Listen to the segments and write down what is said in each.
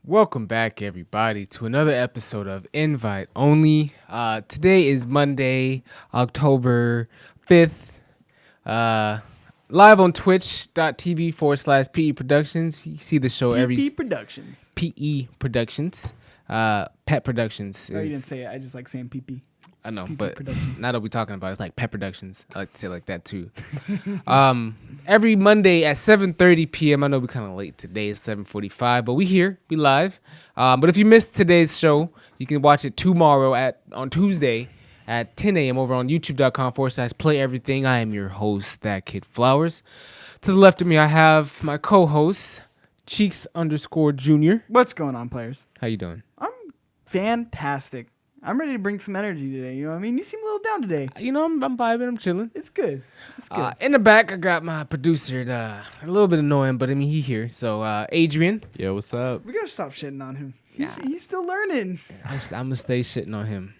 Welcome back, everybody, to another episode of Invite Only. Today is Monday, October 5th. Live on twitch.tv/PE Productions. You see the show every... PE Productions. PE Productions. Pet Productions. No, you didn't say it. I just like saying PP. I know, PP but Productions. now that we're talking about it, it's like Pet Productions. I like to say it like that, too. Every Monday at 7:30 p.m. I know we're kind of late today. It's 7:45, but we here. We live. But if you missed today's show, you can watch it tomorrow on Tuesday at 10 a.m. over on youtube.com/play everything. I am your host, That Kid Flowers. To the left of me, I have my co-host, Cheeks_Junior. What's going on, players? How you doing? I'm fantastic. I'm ready to bring some energy today. You know what I mean? You seem a little down today. You know, I'm vibing. I'm chilling. It's good. It's good. In the back, I got my producer, a little bit annoying, but I mean, he here. So, Adrian. Yo, what's up? We gotta stop shitting on him. He's still learning. I'm gonna stay shitting on him.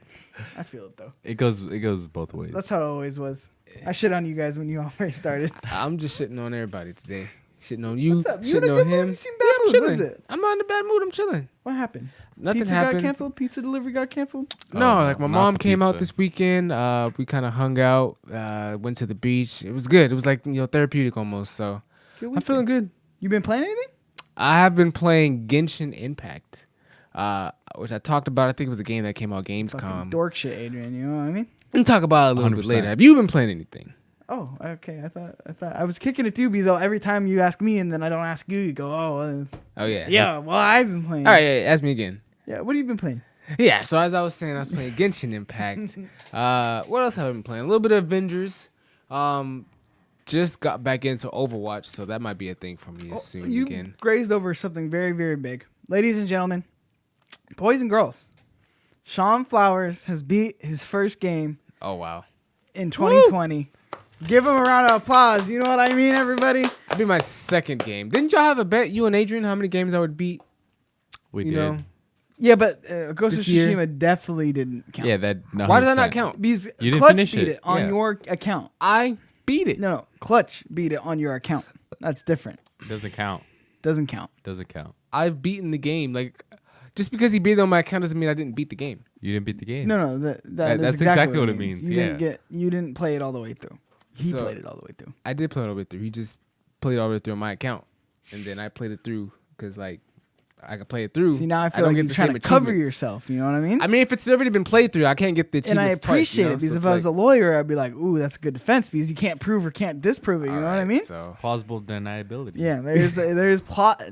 I feel it though. It goes both ways. That's how it always was. I shit on you guys when you already started. I'm just shitting on everybody today. Shitting on you. What's up? You in Shitting a on good him. mood? You seem bad mood. What is it? I'm not in a bad mood. I'm chilling. What happened? Nothing Pizza happened. got canceled? Pizza delivery got canceled? No, Oh, like my not mom the came out pizza. this weekend. We kind of hung out. Went to the beach. It was good. It was like therapeutic almost. So I'm feeling good. You been playing anything? I have been playing Genshin Impact, which I talked about. I think it was a game that came out Gamescom. Fucking dork shit, Adrian. You know what I mean? We'll talk about it a little bit 100%. later. Have you been playing anything? Oh, okay. I thought I was kicking it too because every time you ask me and then I don't ask you, you go, Oh yeah. yeah. Well, I've been playing. All right. Yeah, ask me again. Yeah. What have you been playing? Yeah. So as I was saying, I was playing Genshin Impact. What else have I been playing? A little bit of Avengers. Just got back into Overwatch, so that might be a thing for me soon You again. grazed over something very, very big, ladies and gentlemen, boys and girls. Shawn Flowers has beat his first game Oh wow. in 2020. Give him a round of applause. You know what I mean, everybody? It'll be my second game. Didn't y'all have a bet, you and Adrian, how many games I would beat? We You did. know? Yeah, but Ghost of This year? Tsushima definitely didn't count. Yeah, that. No, Why does that not count? Because You didn't Clutch finish beat it. it on Yeah. your account. I beat it. No, Clutch beat it on your account. That's different. Doesn't count. Doesn't count. Doesn't count. I've beaten the game. Like, just because he beat it on my account doesn't mean I didn't beat the game. You didn't beat the game. No, that That's is exactly what it it means, You yeah. you didn't play it all the way through. He So- played it all the way through. I did play it all the way through. He just played it all the way through on my account. And then I played it through because, like, I can play it through. See, now I feel don't like get you're the trying same to cover achievements. yourself. You know what I mean? I mean, if it's already been played through, I can't get the And achievements I appreciate twice, it because so if it's I was a like, lawyer, I'd be like, "Ooh, that's a good defense because you can't prove or can't disprove it." You know what I alright, mean? So Plausible deniability. Yeah, there's plot.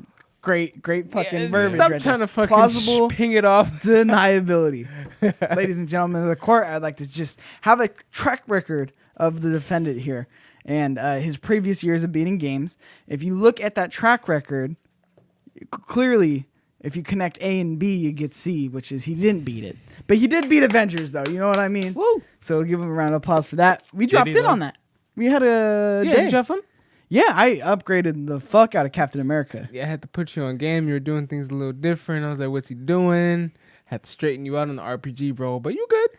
Great fucking verbiage. stop right trying there. to fucking Plausible ping it off. deniability. Ladies and gentlemen of the court, I'd like to just have a track record of the defendant here and his previous years of beating games. If you look at that track record, clearly, if you connect A and B, you get C, which is he didn't beat it. But he did beat Avengers, though. You know what I mean? Woo! So give him a round of applause for that. We dropped he, in though? on that. We had a Yeah, day. did you have fun? Yeah, I upgraded the fuck out of Captain America. Yeah, I had to put you on game. You were doing things a little different. I was like, what's he doing? Had to straighten you out on the RPG, bro. But you good.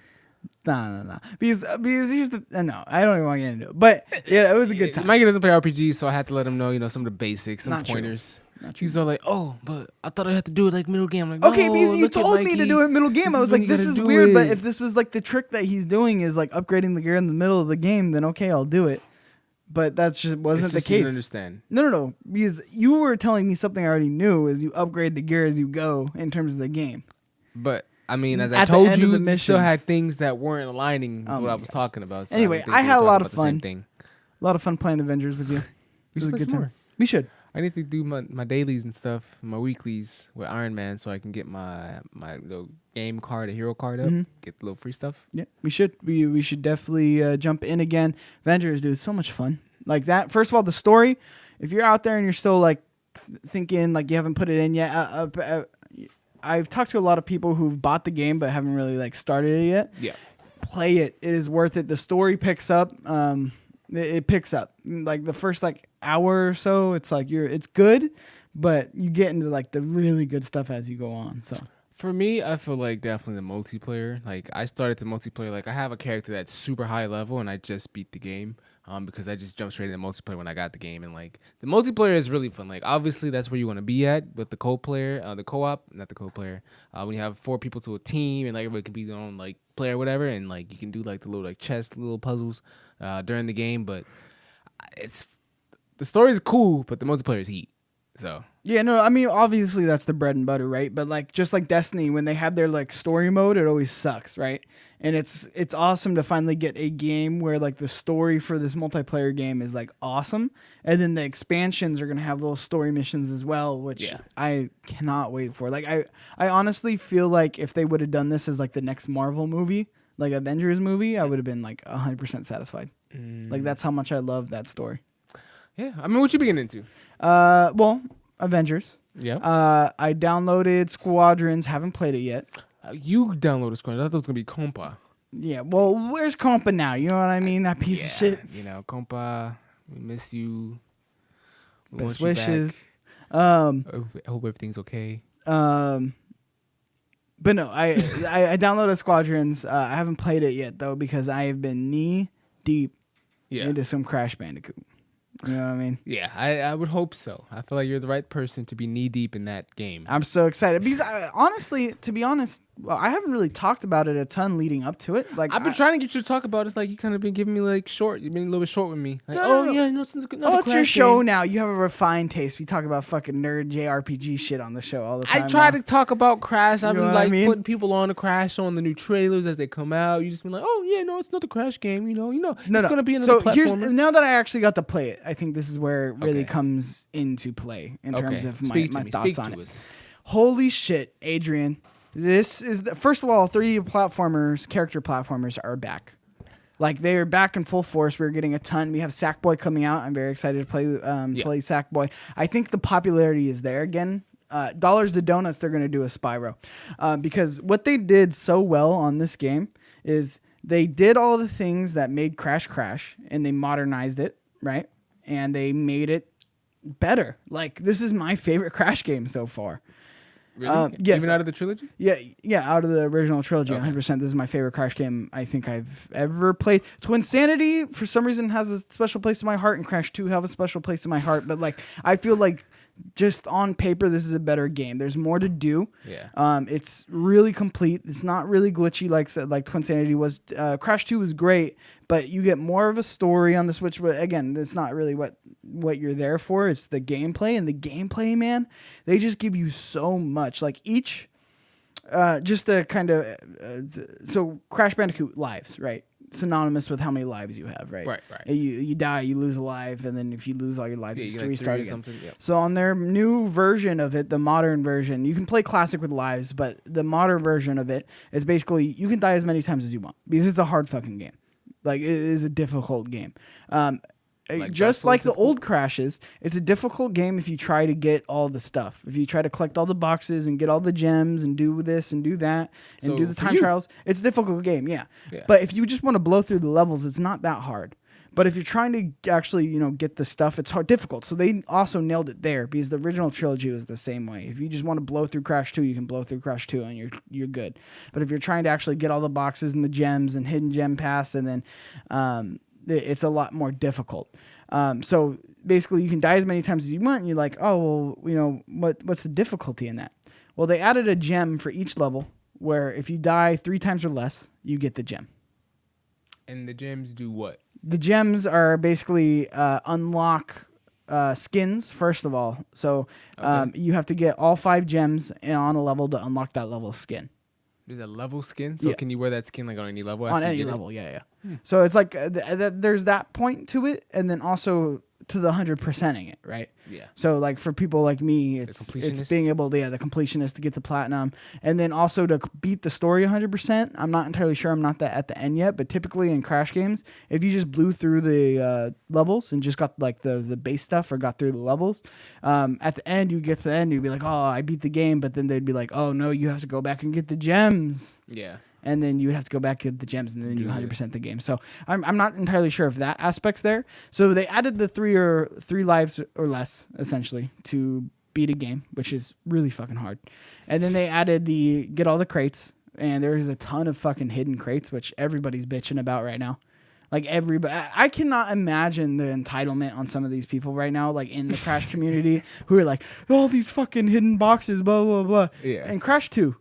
Nah. Because here's the no, I don't even want to get into it. But yeah, it was a good time. Mikey doesn't play RPG, so I had to let him know, some of the basics, some Not true. pointers. Not true. He's all like, oh, but I thought I had to do it like middle game. I'm like, Okay, no, because you look at told me to Mikey. do it middle game. This I is was when like, you this gotta is do weird, but it. if this was like the trick that he's doing is like upgrading the gear in the middle of the game, then okay, I'll do it. But that just wasn't It's the just you case. don't understand. No. Because you were telling me something I already knew is you upgrade the gear as you go in terms of the game. But I mean, as I At the told end of you, the you still had missions. things that weren't aligning with Oh what my I was talking about. So Anyway, don't think I we had were a lot talking of about the same fun. thing. A lot of fun playing Avengers with you. We It was should a play good some time. more. We should. I need to do my dailies and stuff, my weeklies with Iron Man, so I can get my little game card, a hero card up, Mhm. get the little free stuff. Yeah, we should. We should definitely jump in again. Avengers, dude, so much fun. Like that. First of all, the story. If you're out there and you're still like thinking like you haven't put it in yet, I've talked to a lot of people who've bought the game but haven't really like started it yet. Yeah. Play it. It is worth it. The story picks up. It picks up like the first like hour or so. It's like it's good, but you get into like the really good stuff as you go on. So For me, I feel like definitely the multiplayer. Like I started the multiplayer. Like I have a character that's super high level, and I just beat the game. Because I just jumped straight into multiplayer when I got the game, and like the multiplayer is really fun. Like obviously that's where you want to be at with the co-player, the co-op, not the co-player. When you have 4 people to a team, and like everybody can be their own like player, or whatever, and like you can do like the little like chess, little puzzles during the game. But it's the story is cool, but the multiplayer is heat. So yeah, no, I mean obviously that's the bread and butter, right? But like just like Destiny, when they have their like story mode, it always sucks, right? And it's awesome to finally get a game where like the story for this multiplayer game is like awesome, and then the expansions are gonna have little story missions as well, which I cannot wait for. Like I honestly feel like if they would have done this as like the next Marvel movie, like Avengers movie, I would have been like 100% satisfied. Like that's how much I love that story. yeah, I mean, what you been getting into? Well, Avengers. Yeah, I downloaded Squadrons. Haven't played it yet. you downloaded Squad. I thought it was gonna be Compa. Yeah. Well, where's Compa now? You know what I mean? That piece of shit. You know, Compa, we miss you. We Best want you wishes. back. I hope everything's okay. But no, I downloaded Squadrons. I haven't played it yet though because I have been knee deep into some Crash Bandicoot. You know what I mean? Yeah, I would hope so. I feel like you're the right person to be knee deep in that game. I'm so excited because honestly, to be honest, well, I haven't really talked about it a ton leading up to it. Like I've been trying to get you to talk about it. It's like you kind of been giving me like short. You've been a little bit short with me. Like, No. it's it's your show now. You have a refined taste. We talk about fucking nerd JRPG shit on the show all the time. I try to talk about Crash. I've You know been what I like mean? putting people on the Crash, showing the new trailers as they come out. You just been like, oh yeah, no, it's not the Crash game. It's gonna be another So here's platformer. now that I actually got to play it, I think this is where it really comes into play in terms of my thoughts on it. Holy shit, Adrian. This is first of all, 3D platformers, character platformers are back. Like they are back in full force. We're getting a ton. We have Sackboy coming out. I'm very excited to play Sackboy. I think the popularity is there again. Dollars to donuts, they're going to do a Spyro. Because what they did so well on this game is they did all the things that made Crash, and they modernized it, right? And they made it better. Like this is my favorite Crash game so far. Really? Yes. Even out of the trilogy? Yeah, out of the original trilogy, 100%. This is my favorite Crash game I think I've ever played. Twinsanity, for some reason, has a special place in my heart, and Crash 2 have a special place in my heart. But like, I feel like just on paper, this is a better game. There's more to do. Yeah. It's really complete. It's not really glitchy like Twinsanity was. Crash 2 was great, but you get more of a story on the Switch. But again, that's not really what you're there for. It's the gameplay, and the gameplay, man, they just give you so much. Like each, just to kind of, so Crash Bandicoot lives, right? Synonymous with how many lives you have, right? Right. You die, you lose a life, and then if you lose all your lives, you get just restart again. Yep. So on their new version of it, the modern version, you can play classic with lives, but the modern version of it is basically you can die as many times as you want because it's a hard fucking game. Like it is a difficult game. Just like the old Crashes, it's a difficult game if you try to get all the stuff. If you try to collect all the boxes and get all the gems and do this and do that and do the time trials, it's a difficult game, yeah. But if you just want to blow through the levels, it's not that hard. But if you're trying to actually, get the stuff, it's difficult. So they also nailed it there because the original trilogy was the same way. If you just want to blow through Crash 2, you can blow through Crash 2 and you're good. But if you're trying to actually get all the boxes and the gems and hidden gem pass, and then it's a lot more difficult. So basically you can die as many times as you want, and you're like, oh, well, what's the difficulty in that? Well, they added a gem for each level where if you die 3 times or less, you get the gem. And the gems do what? The gems are basically unlock skins, first of all. So you have to get all 5 gems on a level to unlock that level skin. There's a level skin? So can you wear that skin like on any level? On any level, yeah. So it's like there's that point to it, and then also to the 100%ing it, right? Yeah. So like for people like me, it's being able to, the completionist to get to platinum, and then also to beat the story 100%. I'm not entirely sure. I'm not at the end yet, but typically in Crash games, if you just blew through the levels and just got like the base stuff or got through the levels, at the end you get to the end, you'd be like, oh, I beat the game, but then they'd be like, oh no, you have to go back and get the gems. Yeah. And then you would have to go back to the gems, and then you 100% the game. So I'm not entirely sure if that aspect's there. So they added the 3 lives or less, essentially, to beat a game, which is really fucking hard. And then they added the get all the crates, and there's a ton of fucking hidden crates, which everybody's bitching about right now. Like everybody, I cannot imagine the entitlement on some of these people right now, like in the Crash community, who are like, all these fucking hidden boxes, blah blah blah. Yeah. And Crash 2.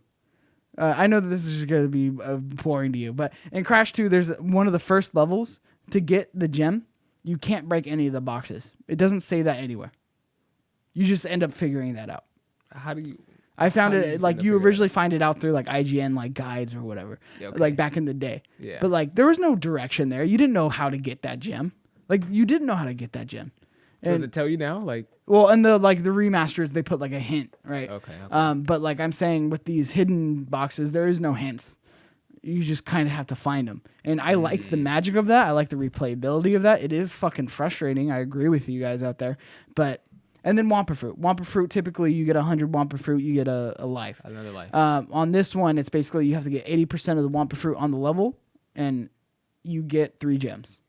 I know that this is going to be boring to you, but in Crash 2, there's one of the first levels to get the gem. You can't break any of the boxes. It doesn't say that anywhere. You just end up figuring that out. How do you? I found how do it like you originally find it out through like IGN like guides or whatever, like back in the day. Yeah. But like there was no direction there. You didn't know how to get that gem. Like you didn't know how to get that gem. So does it tell you now? Like, well, and the remasters, they put like a hint, right? Okay. But like I'm saying, with these hidden boxes, there is no hints. You just kind of have to find them. And I like the magic of that. I like the replayability of that. It is fucking frustrating. I agree with you guys out there. But, and then Wampa Fruit. Wampa Fruit, typically you get 100 Wampa Fruit, you get a life. Another life. On this one, it's basically you have to get 80% of the Wampa Fruit on the level, and you get 3 gems.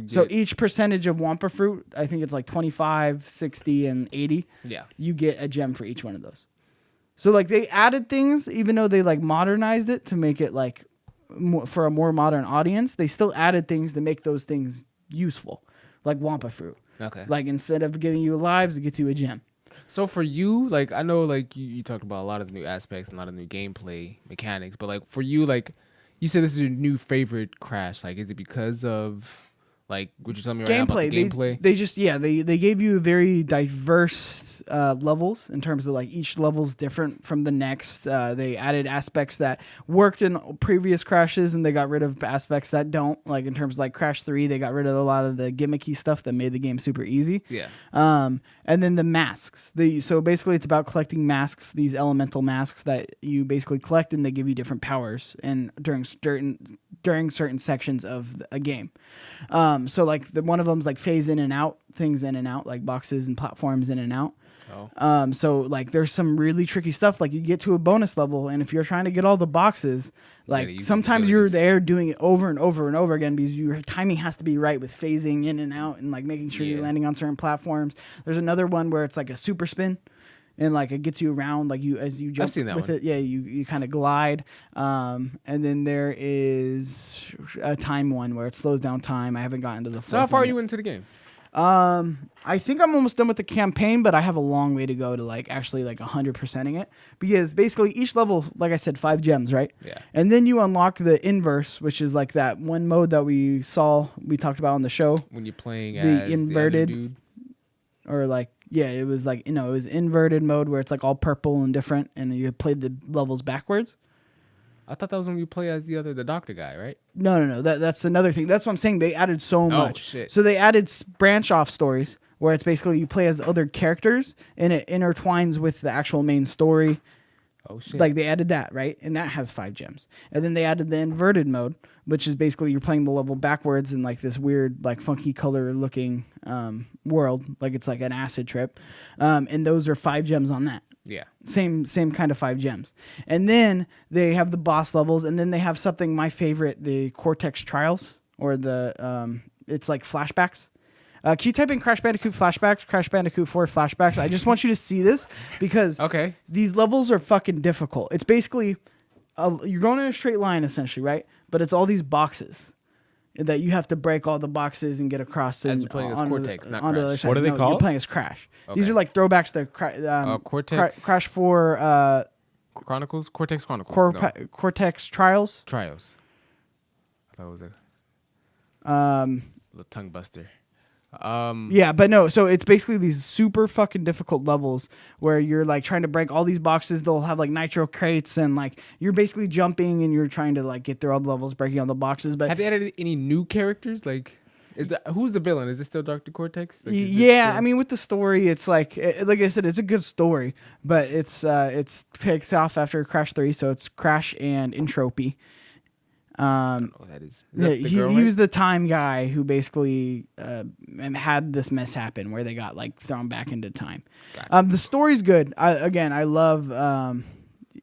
So each percentage of Wampa Fruit, I think it's like 25, 60, and 80. Yeah. You get a gem for each one of those. So like they added things, even though they like modernized it to make it like for a more modern audience, they still added things to make those things useful, like Wampa Fruit. Okay. Like instead of giving you lives, it gets you a gem. So for you, like I know like you talked about a lot of the new aspects and a lot of new gameplay mechanics, but like for you, like you said this is your new favorite Crash. Like is it because of like what you're telling me right now about the gameplay? They just they gave you very diverse levels in terms of like each level's different from the next. They added aspects that worked in previous Crashes, and they got rid of aspects that don't. Like in terms of like Crash 3, they got rid of a lot of the gimmicky stuff that made the game super easy. Yeah. And then the masks. So basically it's about collecting masks, these elemental masks that you basically collect, and they give you different powers and during certain sections of a game. So like one of them's like phase in and out, things in and out, like boxes and platforms in and out. Oh. So like there's some really tricky stuff. Like you get to a bonus level, and if you're trying to get all the boxes, like sometimes you're there doing it over and over and over again because your timing has to be right with phasing in and out and like making sure you're landing on certain platforms. There's another one where it's like a super spin. And like it gets you around, like as you jump with it, you kind of glide. And then there is a time one where it slows down time. I haven't gotten to the. So how far are you into the game? I think I'm almost done with the campaign, but I have a long way to go to like actually like 100%ing it, because basically each level, like I said, 5 gems, right? Yeah. And then you unlock the inverse, which is like that one mode that we talked about on the show. When you're playing the as inverted, the other dude? or like. Yeah, it was like, it was inverted mode where it's like all purple and different, and you played the levels backwards. I thought that was when you play as the doctor guy, right? No. That's another thing. That's what I'm saying. They added so much. Oh, shit. So they added branch off stories where it's basically you play as other characters, and it intertwines with the actual main story. Oh, shit. Like they added that, right? And that has 5 gems. And then they added the inverted mode, which is basically you're playing the level backwards in like this weird, like funky color looking world. Like it's like an acid trip. And those are 5 gems on that. Yeah. Same kind of 5 gems. And then they have the boss levels, and then they have something, my favorite, the Cortex Trials, or the, it's like flashbacks. Can you type in Crash Bandicoot flashbacks, Crash Bandicoot 4 flashbacks? I just want you to see this because these levels are fucking difficult. It's basically, you're going in a straight line essentially, right? But it's all these boxes that you have to break all the boxes and get across. As you're playing as Cortex, not Crash. What are they called? You're playing as Crash. Okay. These are like throwbacks to Cortex. Crash 4... Chronicles? Cortex Chronicles. Cortex Trials. Trials. I thought it was a little tongue buster. Yeah, but no, so it's basically these super fucking difficult levels where you're like trying to break all these boxes. They'll have like nitro crates, and like you're basically jumping and you're trying to like get through all the levels, breaking all the boxes. But have they added any new characters? Like, who's the villain? Is it still Dr. Cortex? Like, I mean, with the story, it's like I said, it's a good story, but it's picks off after Crash 3, so it's Crash and Entropy. I don't know what that is. He was the time guy who basically had this mess happen where they got like thrown back into time. Gotcha. The story's good. I love.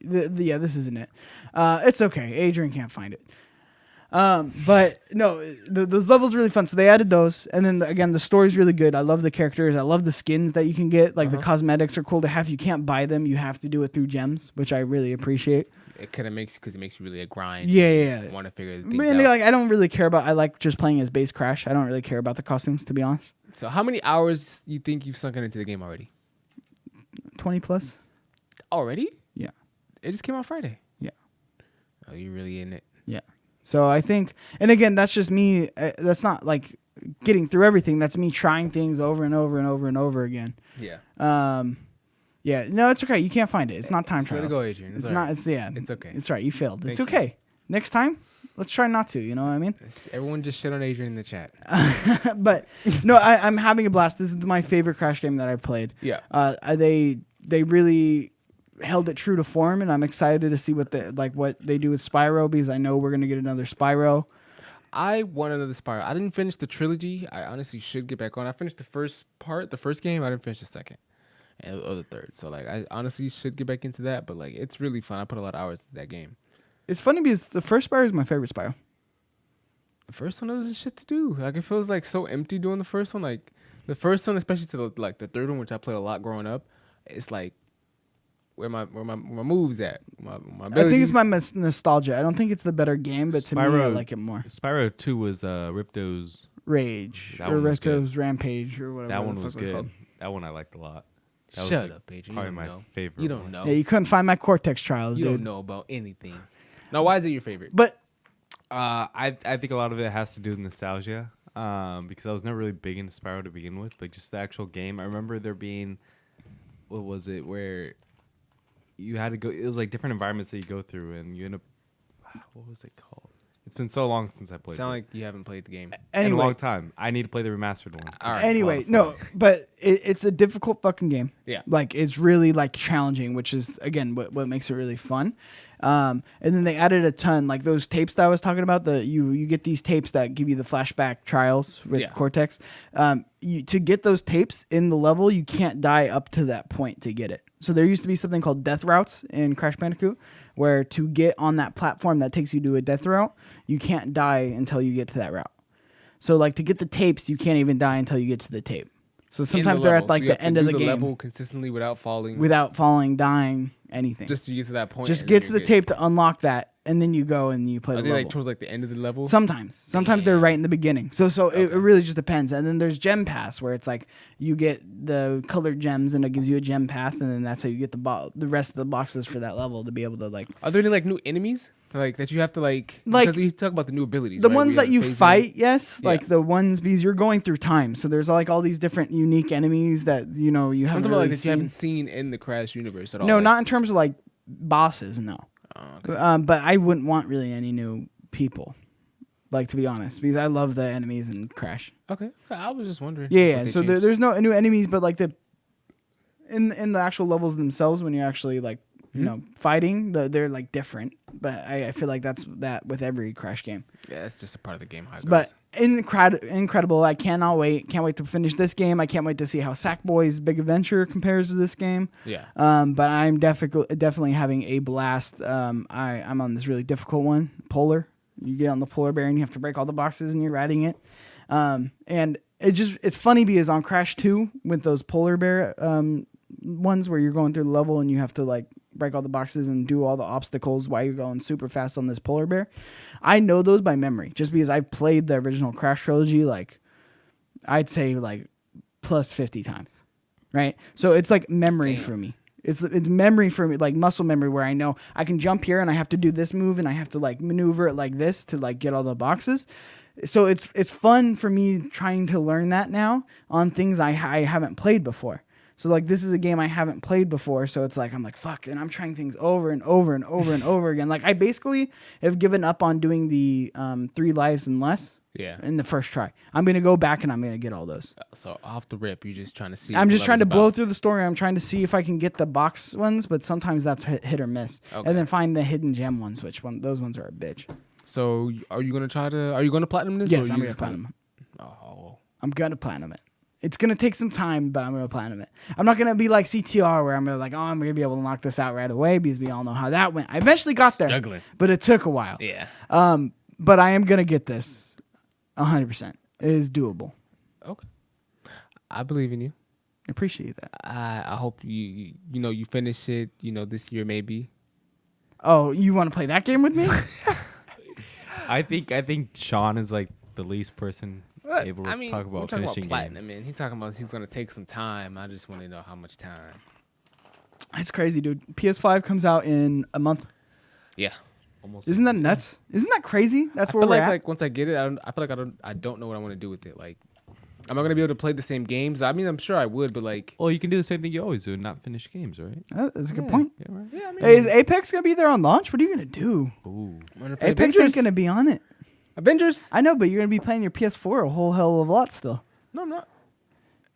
This isn't it. It's okay. Adrian can't find it. But no, those levels are really fun. So they added those, and then again, the story's really good. I love the characters. I love the skins that you can get. Like the cosmetics are cool to have. You can't buy them. You have to do it through gems, which I really appreciate. It kind of makes because it makes you really a grind. Yeah. Want to figure things Man, out. like I don't really care about. I like just playing as base Crash. I don't really care about the costumes, to be honest. So how many hours you think you've sunken into the game already? 20 plus. Already? Yeah. It just came out Friday. Yeah. Oh, you're really in it. Yeah. So I think, and again, that's just me. That's not like getting through everything. That's me trying things over and over and over and over again. Yeah. Yeah. No, it's okay. You can't find it. It's not time Just let trials. it go, Adrian. It's all not. right. It's yeah. It's okay. It's right. You failed. It's Thank you. okay. Next time, let's try not to. You know what I mean? Everyone just shit on Adrian in the chat. But no, I'm having a blast. This is my favorite Crash game that I've played. Yeah. They really held it true to form, and I'm excited to see what they do with Spyro, because I know we're gonna get another Spyro. I want another Spyro. I didn't finish the trilogy. I honestly should get back on. I finished the first game. I didn't finish the second or the third. So like, I honestly should get back into that. But like, it's really fun. I put a lot of hours into that game. It's funny because the first Spyro is my favorite Spyro. The first one, there was shit to do. Like, it feels like so empty doing the first one. Like the first one, especially to the third one, which I played a lot growing up. It's like where my moves at. My I think it's my nostalgia. I don't think it's the better game, but to me, I like it more. Spyro 2 was Ripto's Rage That or one was good. Ripto's Rampage or whatever. That the one fuck was it was good. called. That one I liked a lot. That was, Shut like, up, Adrian. Probably You my don't know. favorite. You don't one. know. Yeah, you couldn't find my Cortex trials, You dude. don't know about anything. Now, why is it your favorite? But I think a lot of it has to do with nostalgia. Because I was never really big into Spyro to begin with. Like just the actual game. I remember there being, what was it, where you had to go. It was like different environments that you go through, and you end up. What was it called? It's been so long since I played. Sound it. like you haven't played the game. In a anyway, long time. I need to play the remastered one. All right. anyway, It's a lot of no, fun. but it's a difficult fucking game. Yeah. Like it's really like challenging, which is again what makes it really fun. And then they added a ton, like those tapes that I was talking about. You get these tapes that give you the flashback trials with Yeah. Cortex. To get those tapes in the level, you can't die up to that point to get it. So there used to be something called death routes in Crash Bandicoot, where to get on that platform that takes you to a death route, you can't die until you get to that route. So like to get the tapes, you can't even die until you get to the tape. So sometimes they're at like the end of the game level consistently without falling. without falling, dying, anything. Just to get to that point. Just and get then to the you're tape to unlock that, and then you go and you play good. Are the they level. like towards like the end of the level? Sometimes they're right in the beginning. So it really just depends. And then there's gem pass, where it's like you get the colored gems and it gives you a gem path, and then that's how you get the rest of the boxes for that level to be able to like. Are there any like new enemies like that you have to like? Because we talk about the new abilities. The right? ones We that gotta you phase in. fight, yes, Yeah. like the ones because you're going through time. So there's like all these different unique enemies that you I'm haven't talking about really like that you seen. haven't seen in the Crash universe at all. No, like, not in terms of like bosses. No. Oh, okay. But I wouldn't want really any new people, like to be honest, because I love the enemies in Crash. Okay. I was just wondering. Yeah. what they So changed. there's no new enemies, but like in the actual levels themselves, when you're actually like fighting, they're like different. But I feel like that's that with every Crash game. Yeah, it's just a part of the game. How it But goes. incredible! I cannot wait. Can't wait to finish this game. I can't wait to see how Sackboy's Big Adventure compares to this game. Yeah. But I'm definitely having a blast. I'm on this really difficult one, Polar. You get on the polar bear and you have to break all the boxes and you're riding it. And it's funny because on Crash 2 with those polar bear ones where you're going through the level and you have to like break all the boxes and do all the obstacles while you're going super fast on this polar bear. I know those by memory just because I've played the original Crash trilogy like I'd say like plus 50 times. Right? So it's like memory for me. It's memory for me, like muscle memory, where I know I can jump here and I have to do this move and I have to like maneuver it like this to like get all the boxes. So it's fun for me trying to learn that now on things I haven't played before. So like this is a game I haven't played before, so it's like I'm like fuck, and I'm trying things over and over and over and over again. Like I basically have given up on doing the 3 lives and less. Yeah. In the first try, I'm gonna go back and I'm gonna get all those. So off the rip, you're just trying to see. I'm what just the trying to level's blow about. through the story. I'm trying to see if I can get the box ones, but sometimes that's hit or miss. Okay. And then find the hidden gem ones, those ones are a bitch. So are you gonna platinum this? Yes, or I'm you gonna just platinum it. Oh. I'm gonna platinum it. It's gonna take some time, but I'm gonna platinum it. I'm not gonna be like CTR where I'm gonna like, I'm gonna be able to knock this out right away because we all know how that went. I eventually got there, Struggling. but it took a while. Yeah. but I am gonna get this. 100%. It is doable. Okay. I believe in you. Appreciate that. I hope you finish it, this year maybe. Oh, you want to play that game with me? I think Shawn is like the least person able to talk about finishing platinum, games. man. He's talking about he's gonna take some time. I just want to know how much time. It's crazy, dude. PS5 comes out in a month. Yeah. Almost. Isn't that nuts? Isn't that crazy? That's where I feel we're like at. like once I get it, I feel like I don't know what I want to do with it. Like, am I gonna be able to play the same games? I mean, I'm sure I would, but like, Well, you can do the same thing you always do and not finish games, right? That's a good point. Yeah, right. yeah, I mean, Hey, is Apex gonna be there on launch? What are you gonna do? Ooh. I'm gonna play Apex Avengers. ain't gonna be on it. Avengers? I know, but you're gonna be playing your PS4 a whole hell of a lot still. No, I'm not.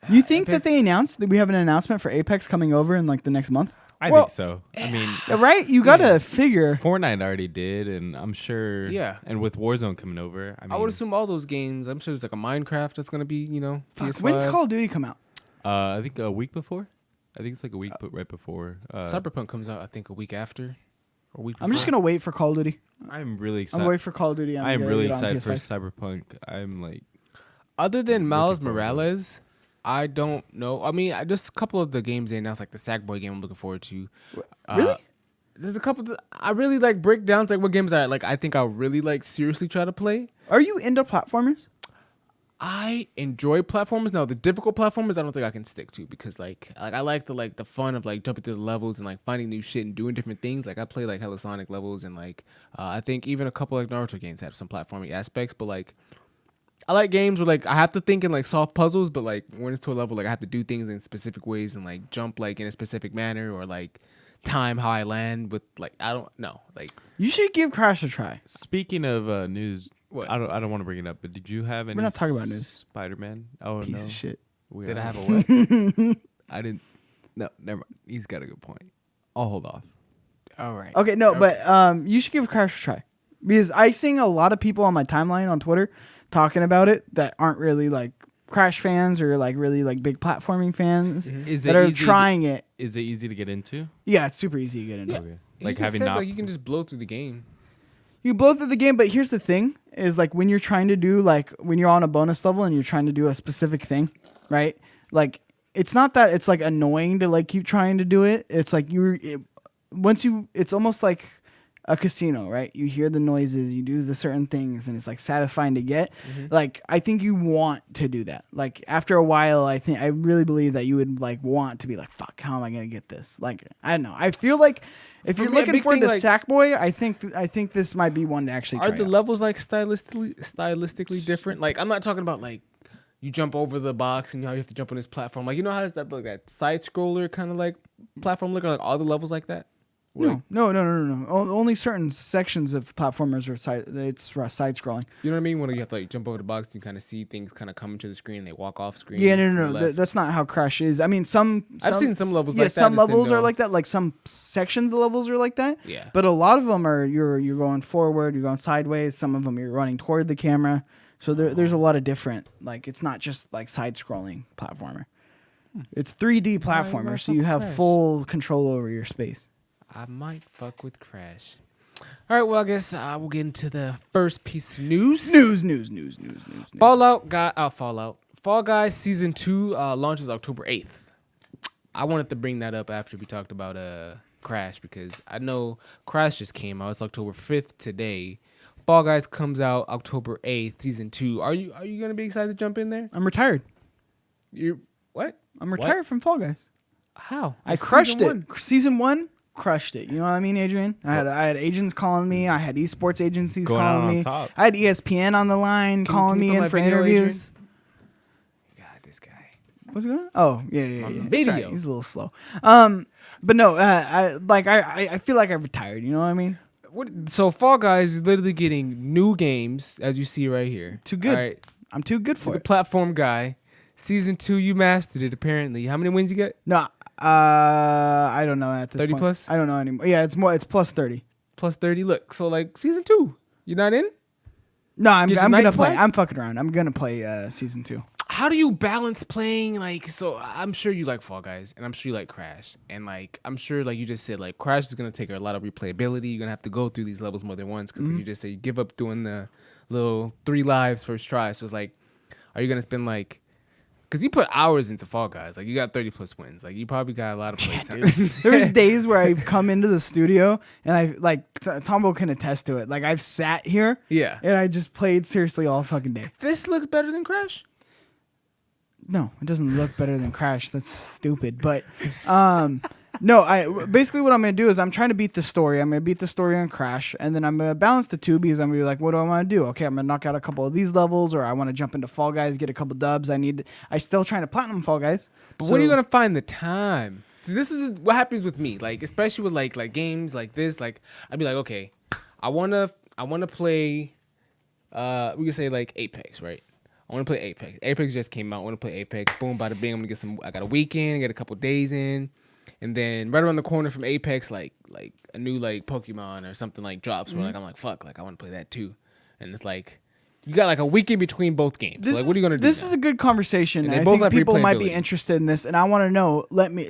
You think that Apex- they announced that we have an announcement for Apex coming over in like the next month? I Well- think so. I mean, Right? You gotta figure. Fortnite already did, and I'm sure. Yeah. And with Warzone coming over, I I would mean, assume all those games. I'm sure there's like a Minecraft that's gonna be, Fuck, PS5. when's Call of Duty come out? I think a week before. I think it's like a week right before. Cyberpunk comes out, I think, a week after. Or a week. I'm just before. gonna wait for Call of Duty. I'm really I'm excited. waiting for Call of Duty. I am gonna really get it on excited for PS5. Cyberpunk. I'm like, Other than Miles forward to it. Morales, I don't know. I mean, just a couple of the games they announced, like the Sackboy game, I'm looking forward to. Really? There's a couple. I really like breakdowns, like what games I think I'll really like seriously try to play. Are you into platformers? I enjoy platformers. Now the difficult platformers, I don't think I can stick to because like I like the fun of like jumping through the levels and like finding new shit and doing different things. Like I play like hella Sonic levels and like I think even a couple like Naruto games have some platforming aspects. But like I like games where like I have to think in like solve puzzles, but like when it's to a level like I have to do things in specific ways and like jump like in a specific manner or like time how I land with like I don't know like You should give Crash a try. speaking of news. What? I don't want to bring it up, but did you have any? not talking about news. Spider-Man. Oh Piece no. of shit. We did are. I have a what? I didn't. No, never mind. He's got a good point. I'll hold off. All right. Okay, no, but you should give Crash a try because I seen a lot of people on my timeline on Twitter talking about it that aren't really like Crash fans or like really like big platforming fans Is that it are easy trying it. Is it easy to get into? Yeah, it's super easy to get into. Okay. You Like just having said, not. like you can just blow through the game. You blow through the game, but here's the thing: is like when you're trying to do like when you're on a bonus level and you're trying to do a specific thing, right? Like it's not that it's like annoying to like keep trying to do it. It's like it's almost like a casino, right? You hear the noises, you do the certain things, and it's like satisfying to get. Like I think you want to do that. Like after a while, I really believe that you would like want to be like, "Fuck, how am I gonna get this?" Like I don't know. I feel like if For you're me, a looking big for thing, the like- Sackboy, I think this might be one to actually try. Are the out. levels like stylistically different? Like I'm not talking about like you jump over the box and how you have to jump on this platform. Like you know how it's that like that side scroller kind of like platform look, or like all the levels like that. No. Only certain sections of platformers are side scrolling. You know what I mean? When you have to like jump over the box, you kind of see things kind of coming to the screen and they walk off screen. Yeah, to the no. left. That's not how Crash is. I mean, I've seen some levels Yeah, like that, some just didn't levels are know. like that. Like some sections of levels are like that. Yeah. But a lot of them are you're going forward, you're going sideways. Some of them you're running toward the camera. So there's a lot of different. Like it's not just like side scrolling platformer. It's 3D platformer, so you have Crash. full control over your space. I might fuck with Crash. All right, well I guess we'll get into the first piece of news. News. Fall Guys Season 2 launches October 8th. I wanted to bring that up after we talked about Crash because I know Crash just came out. It's October 5th today. Fall Guys comes out October 8th, Season 2. Are you going to be excited to jump in there? I'm retired. You what? I'm retired from Fall Guys. How? I It's crushed Season it. 1. Season 1, crushed it. You know what I mean, Adrian? I had agents calling me. I had esports agencies Going out calling on me. top. I had ESPN on the line calling can you me put in my for video, interviews. Adrian? God, this guy. What's going on? Oh, yeah. On the That's right. video. He's a little slow. But no, I feel like I retired. You know what I mean? So Fall Guys is literally getting new games, as you see right here. Too good. All right. I'm too good for The it. platform guy. Season 2, you mastered it, apparently. How many wins you get? No, I don't know at this 30 point. plus? I don't know anymore. Yeah, it's plus 30. Plus 30. Look, so like Season 2, you're not in? No, I'm Get your gonna Knights play. back? I'm fucking around. I'm gonna play season 2. how do you balance playing like? So I'm sure you like Fall Guys, and I'm sure you like Crash, and like I'm sure like you just said like Crash is gonna take a lot of replayability. You're gonna have to go through these levels more than once because you just say you give up doing the little 3 lives first try. So it's like, are you gonna spend like? Because you put hours into Fall Guys. Like, you got 30+ wins. Like, you probably got a lot of playtime. There's days where I've come into the studio and I like Tombo can attest to it. Like I've sat here, and I just played seriously all fucking day. This looks better than Crash. No, it doesn't look better than Crash. That's stupid. But no, I basically what I'm gonna do is I'm trying to beat the story. I'm gonna beat the story on Crash, and then I'm gonna balance the two because I'm gonna be like, what do I want to do? Okay, I'm gonna knock out a couple of these levels, or I want to jump into Fall Guys, get a couple dubs. I still trying to platinum Fall Guys. But when are you gonna find the time? This is what happens with me. Like especially with like games like this. Like I'd be like, okay, I wanna play. We could say like Apex, right? I want to play Apex. Apex just came out. I want to play Apex. Boom, bada bing. I'm gonna get some. I got a weekend. I got a couple days in, and then right around the corner from Apex, like a new like Pokemon or something like drops. Where like I'm like fuck, like I want to play that too, and it's like you got like a weekend between both games. So, like what are you gonna do? This now? is a good conversation. And I both think have people might be replayability. interested in this, and I want to know. Let me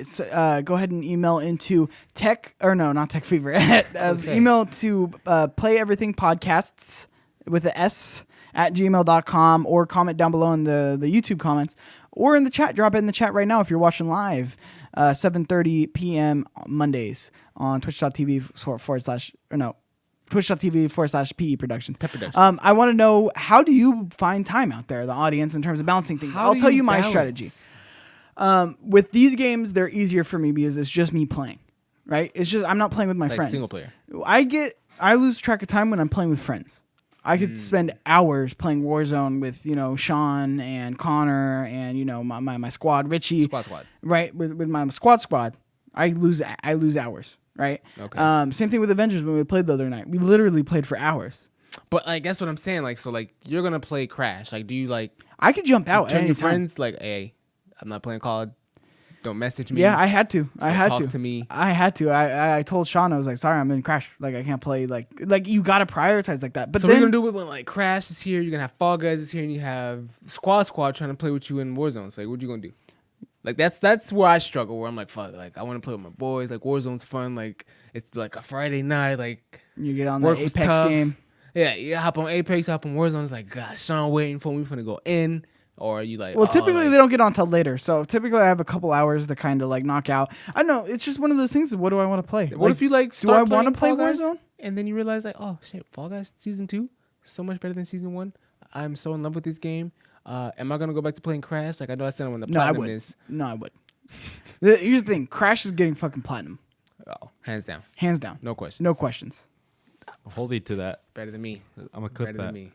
go ahead and email into not Tech Fever. Email to Play Everything Podcasts with the S at gmail.com, or comment down below in the YouTube comments, or in the chat. Drop it in the chat right now if you're watching live, 7:30 p.m. Mondays on twitch.tv/PE Productions. Pep Productions. I want to know, how do you find time out there, the audience, in terms of balancing things? I'll tell you my strategy. With these games, they're easier for me because it's just me playing, right? It's just I'm not playing with my friends. Single player. I lose track of time when I'm playing with friends. I could spend hours playing Warzone with, Shawn and Connor and, my squad, Richie. Squad. Right, with my squad. I lose hours, right? Okay. Same thing with Avengers when we played the other night. We literally played for hours. But like that's what I'm saying. Like so, like you're gonna play Crash. Like, do you like I could jump out at turn any your time. friends like, hey, I'm not playing COD. Don't message me. Yeah, I had to. Talk to me. I had to. I told Shawn, I was like, sorry, I'm in Crash. Like, I can't play. Like you gotta prioritize like that. But so then, we're gonna do it when like Crash is here. You're gonna have Fall Guys is here, and you have Squad trying to play with you in Warzone. So like, what you gonna do? Like that's where I struggle. Where I'm like, fuck. Like I want to play with my boys. Like Warzone's fun. Like it's like a Friday night. Like you get on the work was Apex tough. game. Yeah, you hop on Apex, hop on Warzone. It's like, gosh, Shawn waiting for me. Finna go in. Or are you like, Well, oh, typically like, they don't get on till later. So typically I have a couple hours to kind of like knock out. I don't know. It's just one of those things. What do I want to play? What if you like do I start want to playing play Fall Guys, Warzone? and then you realize like, oh shit, Fall Guys season 2 so much better than season 1. I'm so in love with this game. Am I gonna go back to playing Crash? Like I know I said when the platinum is. No, I would. Here's the thing. Crash is getting fucking platinum. Oh, hands down, Hands down. no questions. No questions. I'll hold you to that. Better than me. I'm gonna clip Better that. than me.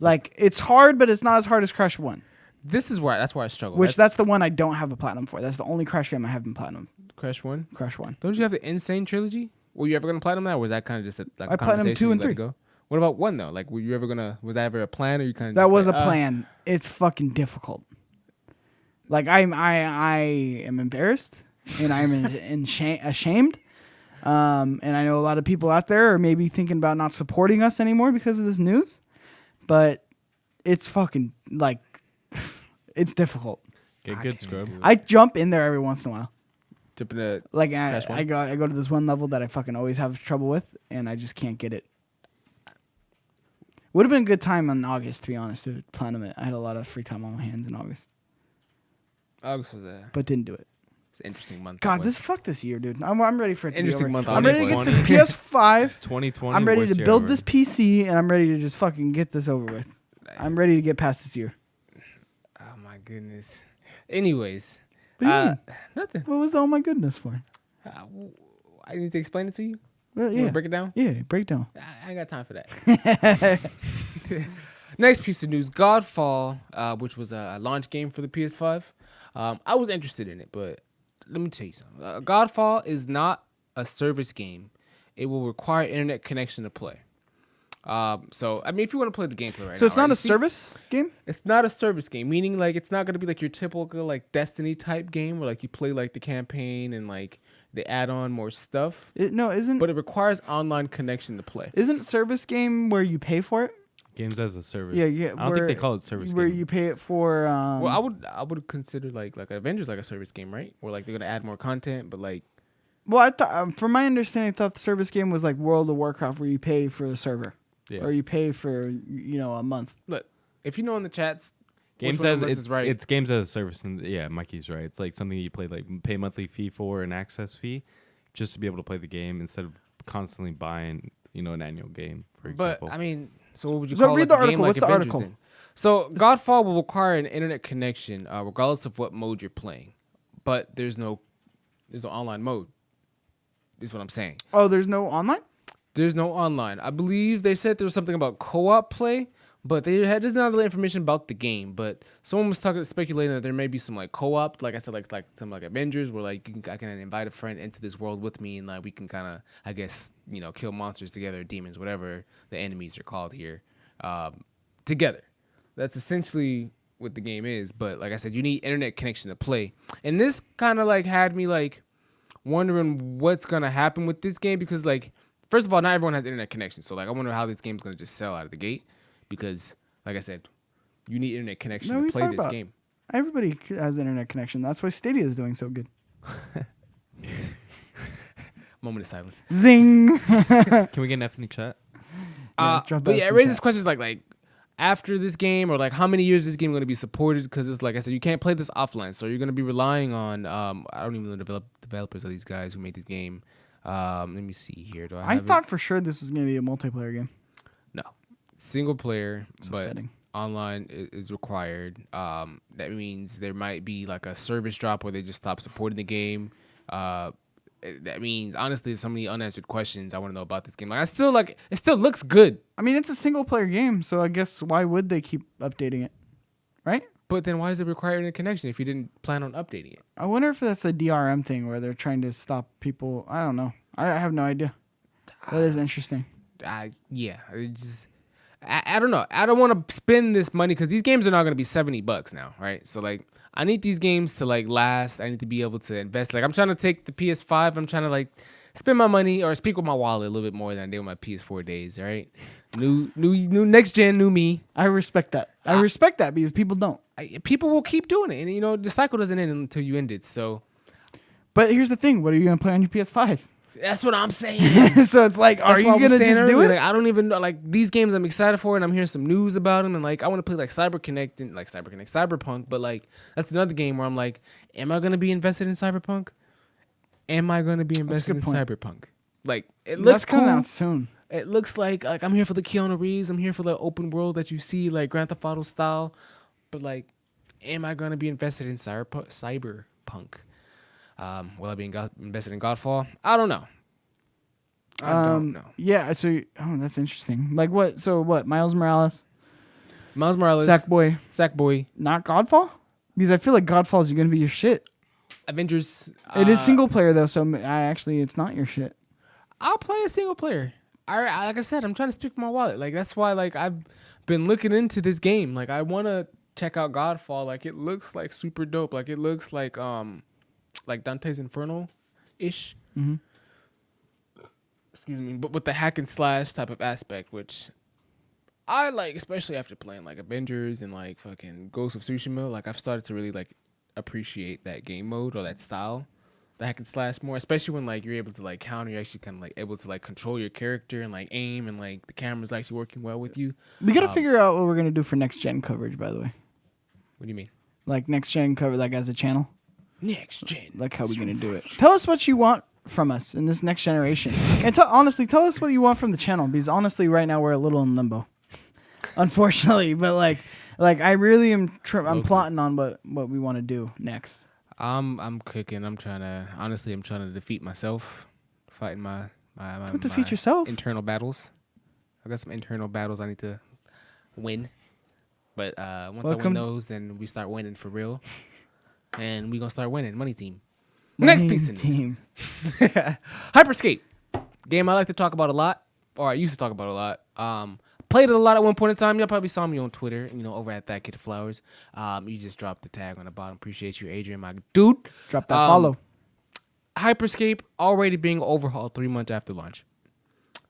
Like, it's hard, but it's not as hard as Crash 1. That's where I struggle. That's the one I don't have a platinum for. That's the only Crash game I have in platinum. Crash 1. Crash 1. Don't you have the Insane trilogy? Were you ever gonna platinum that, or was that kind of just like I a platinumed conversation 2 you and let it 3. go? What about 1 though? Like, were you ever gonna? Was that ever a plan, or you kind of? That was a plan. It's fucking difficult. Like I am embarrassed and I'm ashamed. And I know a lot of people out there are maybe thinking about not supporting us anymore because of this news, but it's fucking like it's difficult. Get good, scrub. I jump in there every once in a while. Jumping to Like Crash 1? I go to this one level that I fucking always have trouble with, and I just can't get it. Would have been a good time in August, to be honest, to platinum it. I had a lot of free time on my hands in August, August was a but didn't do it. it's an interesting month. God, fuck this year, dude. I'm ready for it to Interesting be over. month, I'm ready to get August this PS5. 2020. I'm ready worst to year build ever. this PC, and I'm ready to just fucking get this over with. I'm ready to get past this year. Oh my goodness. Anyways, What do you mean? nothing. What was the oh my goodness for? I need to explain it to you. Well, You yeah, wanna break it down? yeah, breakdown. I ain't got time for that. Next piece of news: Godfall, which was a launch game for the PS5. I was interested in it, but let me tell you something. Godfall is not a service game. It will require internet connection to play. So I mean, if you want to play the gameplay right So now, it's not right, a you see- service game? It's not a service game, meaning like it's not gonna be like your typical like Destiny type game where like you play like the campaign and like they add on more stuff. No, isn't But it requires online connection to play. isn't service game where you pay for it? Games as a service. Yeah, yeah. I don't think they call it service where game. you pay it for. Well, I would consider like Avengers like a service game, right? Or like they're gonna add more content, but like. Well, I thought, from my understanding, I thought the service game was like World of Warcraft, where you pay for the server, or you pay for a month. Look, if you know in the chats, Games which one as of us is right. it's games as a service, and yeah, Mikey's right. It's like something you play, like pay monthly fee for an access fee, just to be able to play the game instead of constantly buying, an annual game. For example. But I mean, so what would you So call read it? the A game article. like What's the Avengers article? then? So Godfall will require an internet connection, regardless of what mode you're playing. But there's no online mode. Is what I'm saying. Oh, there's no online? There's no online. I believe they said there was something about co-op play, but there's not really information about the game. But someone was speculating that there may be some like co-op, like I said, like some like Avengers, where like I can invite a friend into this world with me, and like we can kind of, I guess, kill monsters together, demons, whatever the enemies are called here, together. That's essentially what the game is. But like I said, you need internet connection to play, and this kind of like had me like wondering what's gonna happen with this game, because like, first of all, not everyone has internet connection, so like I wonder how this game's gonna just sell out of the gate, because like I said, you need internet connection to play this game. Everybody has internet connection. That's why Stadia is doing so good. Moment of silence. Zing. Can we get an F in the chat? But yeah, it raises questions like after this game, or like how many years this game going to be supported, because it's like I said, you can't play this offline, so you're going to be relying on I don't even know the developers of these guys who made this game. Let me see here. I thought for sure this was going to be a multiplayer game. No, single player, but upsetting. online is required. That means there might be like a service drop where they just stop supporting the game. That means, honestly, there's so many unanswered questions I want to know about this game. Like, it still looks good. I mean, it's a single player game, so I guess why would they keep updating it, right? But then why does it require a connection if you didn't plan on updating it? I wonder if that's a DRM thing where they're trying to stop people. I don't know. I have no idea. That is interesting. Yeah, I don't know. I don't want to spend this money because these games are not going to be $70 now, right? So like, I need these games to like last. I need to be able to invest. Like, I'm trying to take the PS5. I'm trying to like spend my money or speak with my wallet a little bit more than I did with my PS4 days. All right, new next gen, new me. I respect that. I respect that because people don't. People will keep doing it, and the cycle doesn't end until you end it. So, but here's the thing: what are you gonna play on your PS5? That's what I'm saying. So it's like, are you gonna just do it? Like, I don't even know. Like, these games I'm excited for, and I'm hearing some news about them, and like I want to play like Cyberpunk, but like that's another game where I'm like, am I gonna be invested in Cyberpunk? Am I gonna be invested in Cyberpunk? Like, it looks cool. Coming out soon. It looks like I'm here for the Keanu Reeves. I'm here for the open world that you see, like Grand Theft Auto style. But like, am I gonna be invested in Cyberpunk? Will I be invested in Godfall? I don't know. I don't know. Yeah. So, that's interesting. Like what? So what? Miles Morales, Sackboy, not Godfall, because I feel like Godfall is going to be your shit. Avengers. It is single player though, so it's not your shit. I'll play a single player. Like I said, I'm trying to speak for my wallet. Like, that's why like I've been looking into this game. Like, I want to check out Godfall. Like, it looks like super dope. Like, it looks like Dante's Inferno ish. Mm-hmm. Excuse me, but with the hack and slash type of aspect, which I like, especially after playing like Avengers and like fucking Ghost of Tsushima. Like, I've started to really like appreciate that game mode or that style, the hack and slash more, especially when like you're able to like counter, you're actually kind of like able to like control your character and like aim, and like the camera's actually working well with you. We gotta figure out what we're gonna do for next gen coverage. By the way, what do you mean? Like next gen cover, like as a channel. Next gen. Like, how we gonna do it? Tell us what you want from us in this next generation, and honestly, tell us what you want from the channel, because honestly, right now we're a little in limbo, unfortunately. But like I really am. I'm plotting on what we want to do next. I'm cooking. I'm trying to defeat myself, fighting my Don't defeat yourself. Internal battles. I got some internal battles I need to win. But once I win those, then we start winning for real, and we gonna start winning. Money team. Next piece of news. Hyperscape, game I like to talk about a lot, or I used to talk about a lot. Played it a lot at one point in time. Y'all probably saw me on Twitter, over at That Kid Flowers. You just dropped the tag on the bottom. Appreciate you, Adrian, my dude. Drop that follow. Hyperscape already being overhauled 3 months after launch.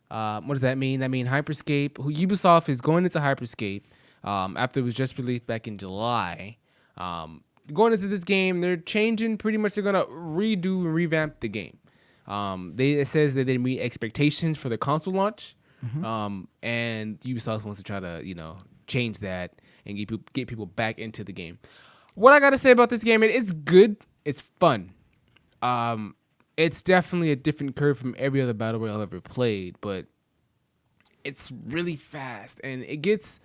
What does that mean? That means Hyperscape. Who Ubisoft is going into Hyperscape after it was just released back in July. Going into this game, they're changing pretty much. They're gonna redo and revamp the game. It says that they meet expectations for the console launch, and Ubisoft wants to try to change that and get people back into the game. What I gotta say about this game, it's good. It's fun. It's definitely a different curve from every other battle royale I've ever played, but it's really fast and it gets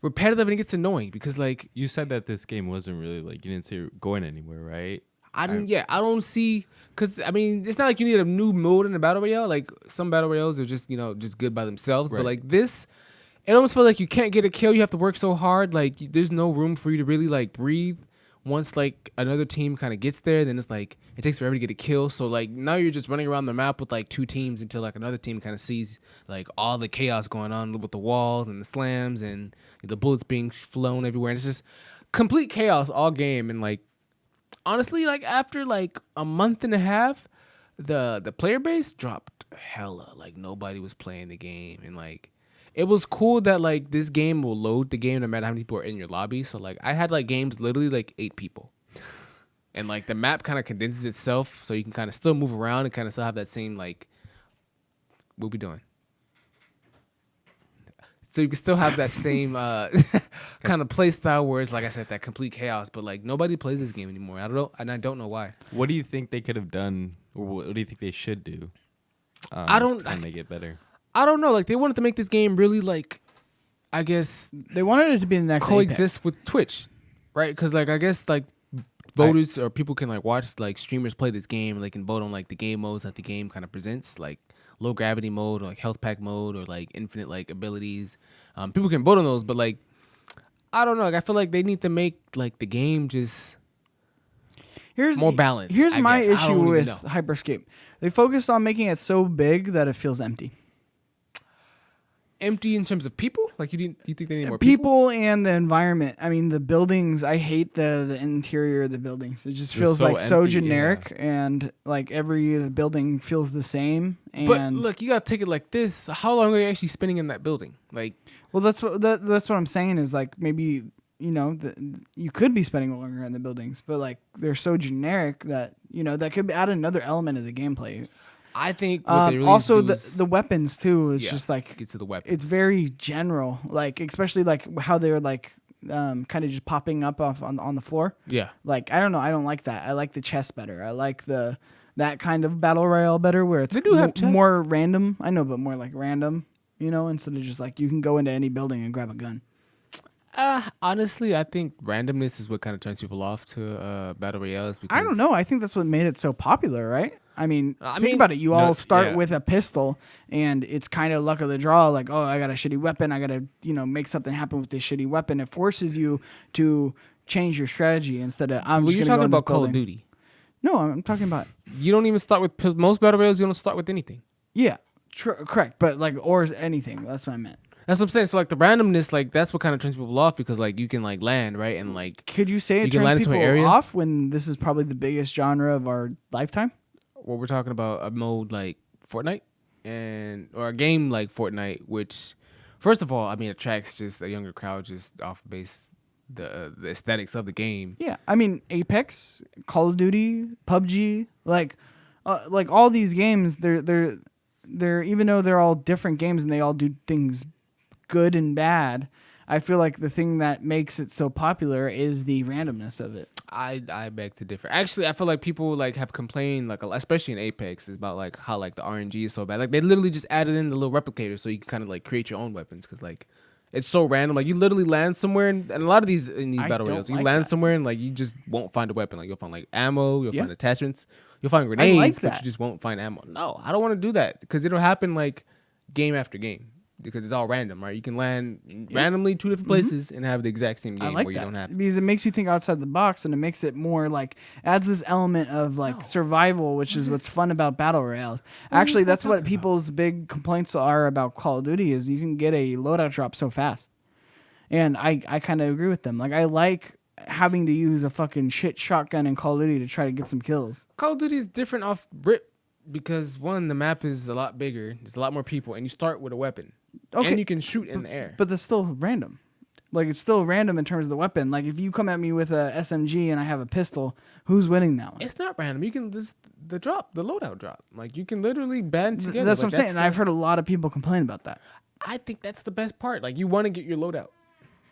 repetitive and it gets annoying because like You said that this game wasn't really like you didn't see it going anywhere, right? I don't see because I mean it's not like you need a new mode in a battle royale. Like some battle royales are just just good by themselves, Right. but like this, it almost feels like you can't get a kill. You have to work so hard. Like there's no room for you to really like breathe. Once like another team kind of gets there, then it's like it takes forever to get a kill. So like now you're just running around the map with like two teams until like another team kind of sees like all the chaos going on with the walls and the slams and the bullets being flown everywhere. And it's just complete chaos all game. And like honestly, like after like a month and a half, the player base dropped hella. Like nobody was playing the game and like. It was cool that like this game will load the game no matter how many people are in your lobby. So like I had like games literally like 8 people, and like the map kind of condenses itself, so you can kind of still move around and kind of still have that same like what we doing. So you can still have that same kind of play style where it's like I said that complete chaos, but like nobody plays this game anymore. I don't know, and I don't know why. What do you think they could have done, or what do you think they should do? To make it better. I don't know. Like they wanted to make this game really like, I guess They wanted it to be the next coexist Apex. with Twitch, right? Because like I guess like voters or people can like watch like streamers play this game. And they can vote on like the game modes that the game kind of presents, like low gravity mode or like health pack mode or like infinite like abilities. People can vote on those, but like I don't know. Like I feel like they need to make like the game just more balanced. Here's I my guess. I don't issue even with know. Hyperscape. They focused on making it so big that it feels empty. Empty in terms of people. Like you think they need more people? People and the environment. I mean, the buildings. I hate the interior of the buildings. It just They're feels so like so empty, generic, and like every building feels the same. And But look, you gotta take it like this. How long are you actually spending in that building? Like, well, that's what I'm saying is like maybe you could be spending longer in the buildings, but like they're so generic that that could add another element of the gameplay. I think what they really also do is, the weapons too. It's yeah, just like get to the weapons. it's very general, like especially like how they're like kind of just popping up off on the floor. Yeah. Like I don't know, I don't like that. I like the chest better. I like that kind of battle royale better, where it's They do have chests. more random. I know, but more like random. Instead of just like you can go into any building and grab a gun. Honestly, I think randomness is what kind of turns people off to battle royales. Because I don't know. I think that's what made it so popular, right? I mean, I think mean, about it. You all start yeah. with a pistol, and it's kind of luck of the draw. Like, oh, I got a shitty weapon. I got to, make something happen with this shitty weapon. It forces you to change your strategy instead of I'm Well, just you're going to talking go about Call of Duty. No, I'm talking about You don't even start with most battle royales. You don't start with anything. yeah, correct. But like or anything. That's what I meant. That's what I'm saying. So like the randomness, like that's what kind of turns people off because like you can like land right and like Could you say You it can land turns into an people area? off when this is probably the biggest genre of our lifetime? what we're talking about a mode like Fortnite or a game like Fortnite, which first of all, I mean attracts just a younger crowd just off base the aesthetics of the game. Yeah, I mean Apex, Call of Duty, PUBG, like all these games, they're even though they're all different games and they all do things good and bad, I feel like the thing that makes it so popular is the randomness of it. I beg to differ. Actually, I feel like people like have complained like especially in Apex about like how like the RNG is so bad. Like they literally just added in the little replicator so you can kind of like create your own weapons because like it's so random. Like you literally land somewhere and a lot of these in these I battle don't royals, you like land that. somewhere and like you just won't find a weapon. Like you'll find like ammo, you'll Yeah. find attachments, you'll find grenades, but that. you just won't find ammo. No, I don't want to do that because it'll happen like game after game. Because it's all random, right? You can land randomly 2 different places and have the exact same I game like where you that don't have to. because it makes you think outside the box and it makes it more like adds this element of like survival, which is what's fun about battle royales. Actually, this guy that's what talking people's big complaints are about Call of Duty is you can get a loadout drop so fast, and I kind of agree with them. Like I like having to use a fucking shit shotgun in Call of Duty to try to get some kills. Call of Duty is different off rip Because one, the map is a lot bigger. There's a lot more people, and you start with a weapon. Okay, And you can shoot in the air. but that's still random. Like, it's still random in terms of the weapon. Like, if you come at me with a SMG and I have a pistol, who's winning that one? It's not random. You can the loadout drop. Like, you can literally band together. That's like, what I'm saying. And I've heard a lot of people complain about that. I think that's the best part. Like, you want to get your loadout.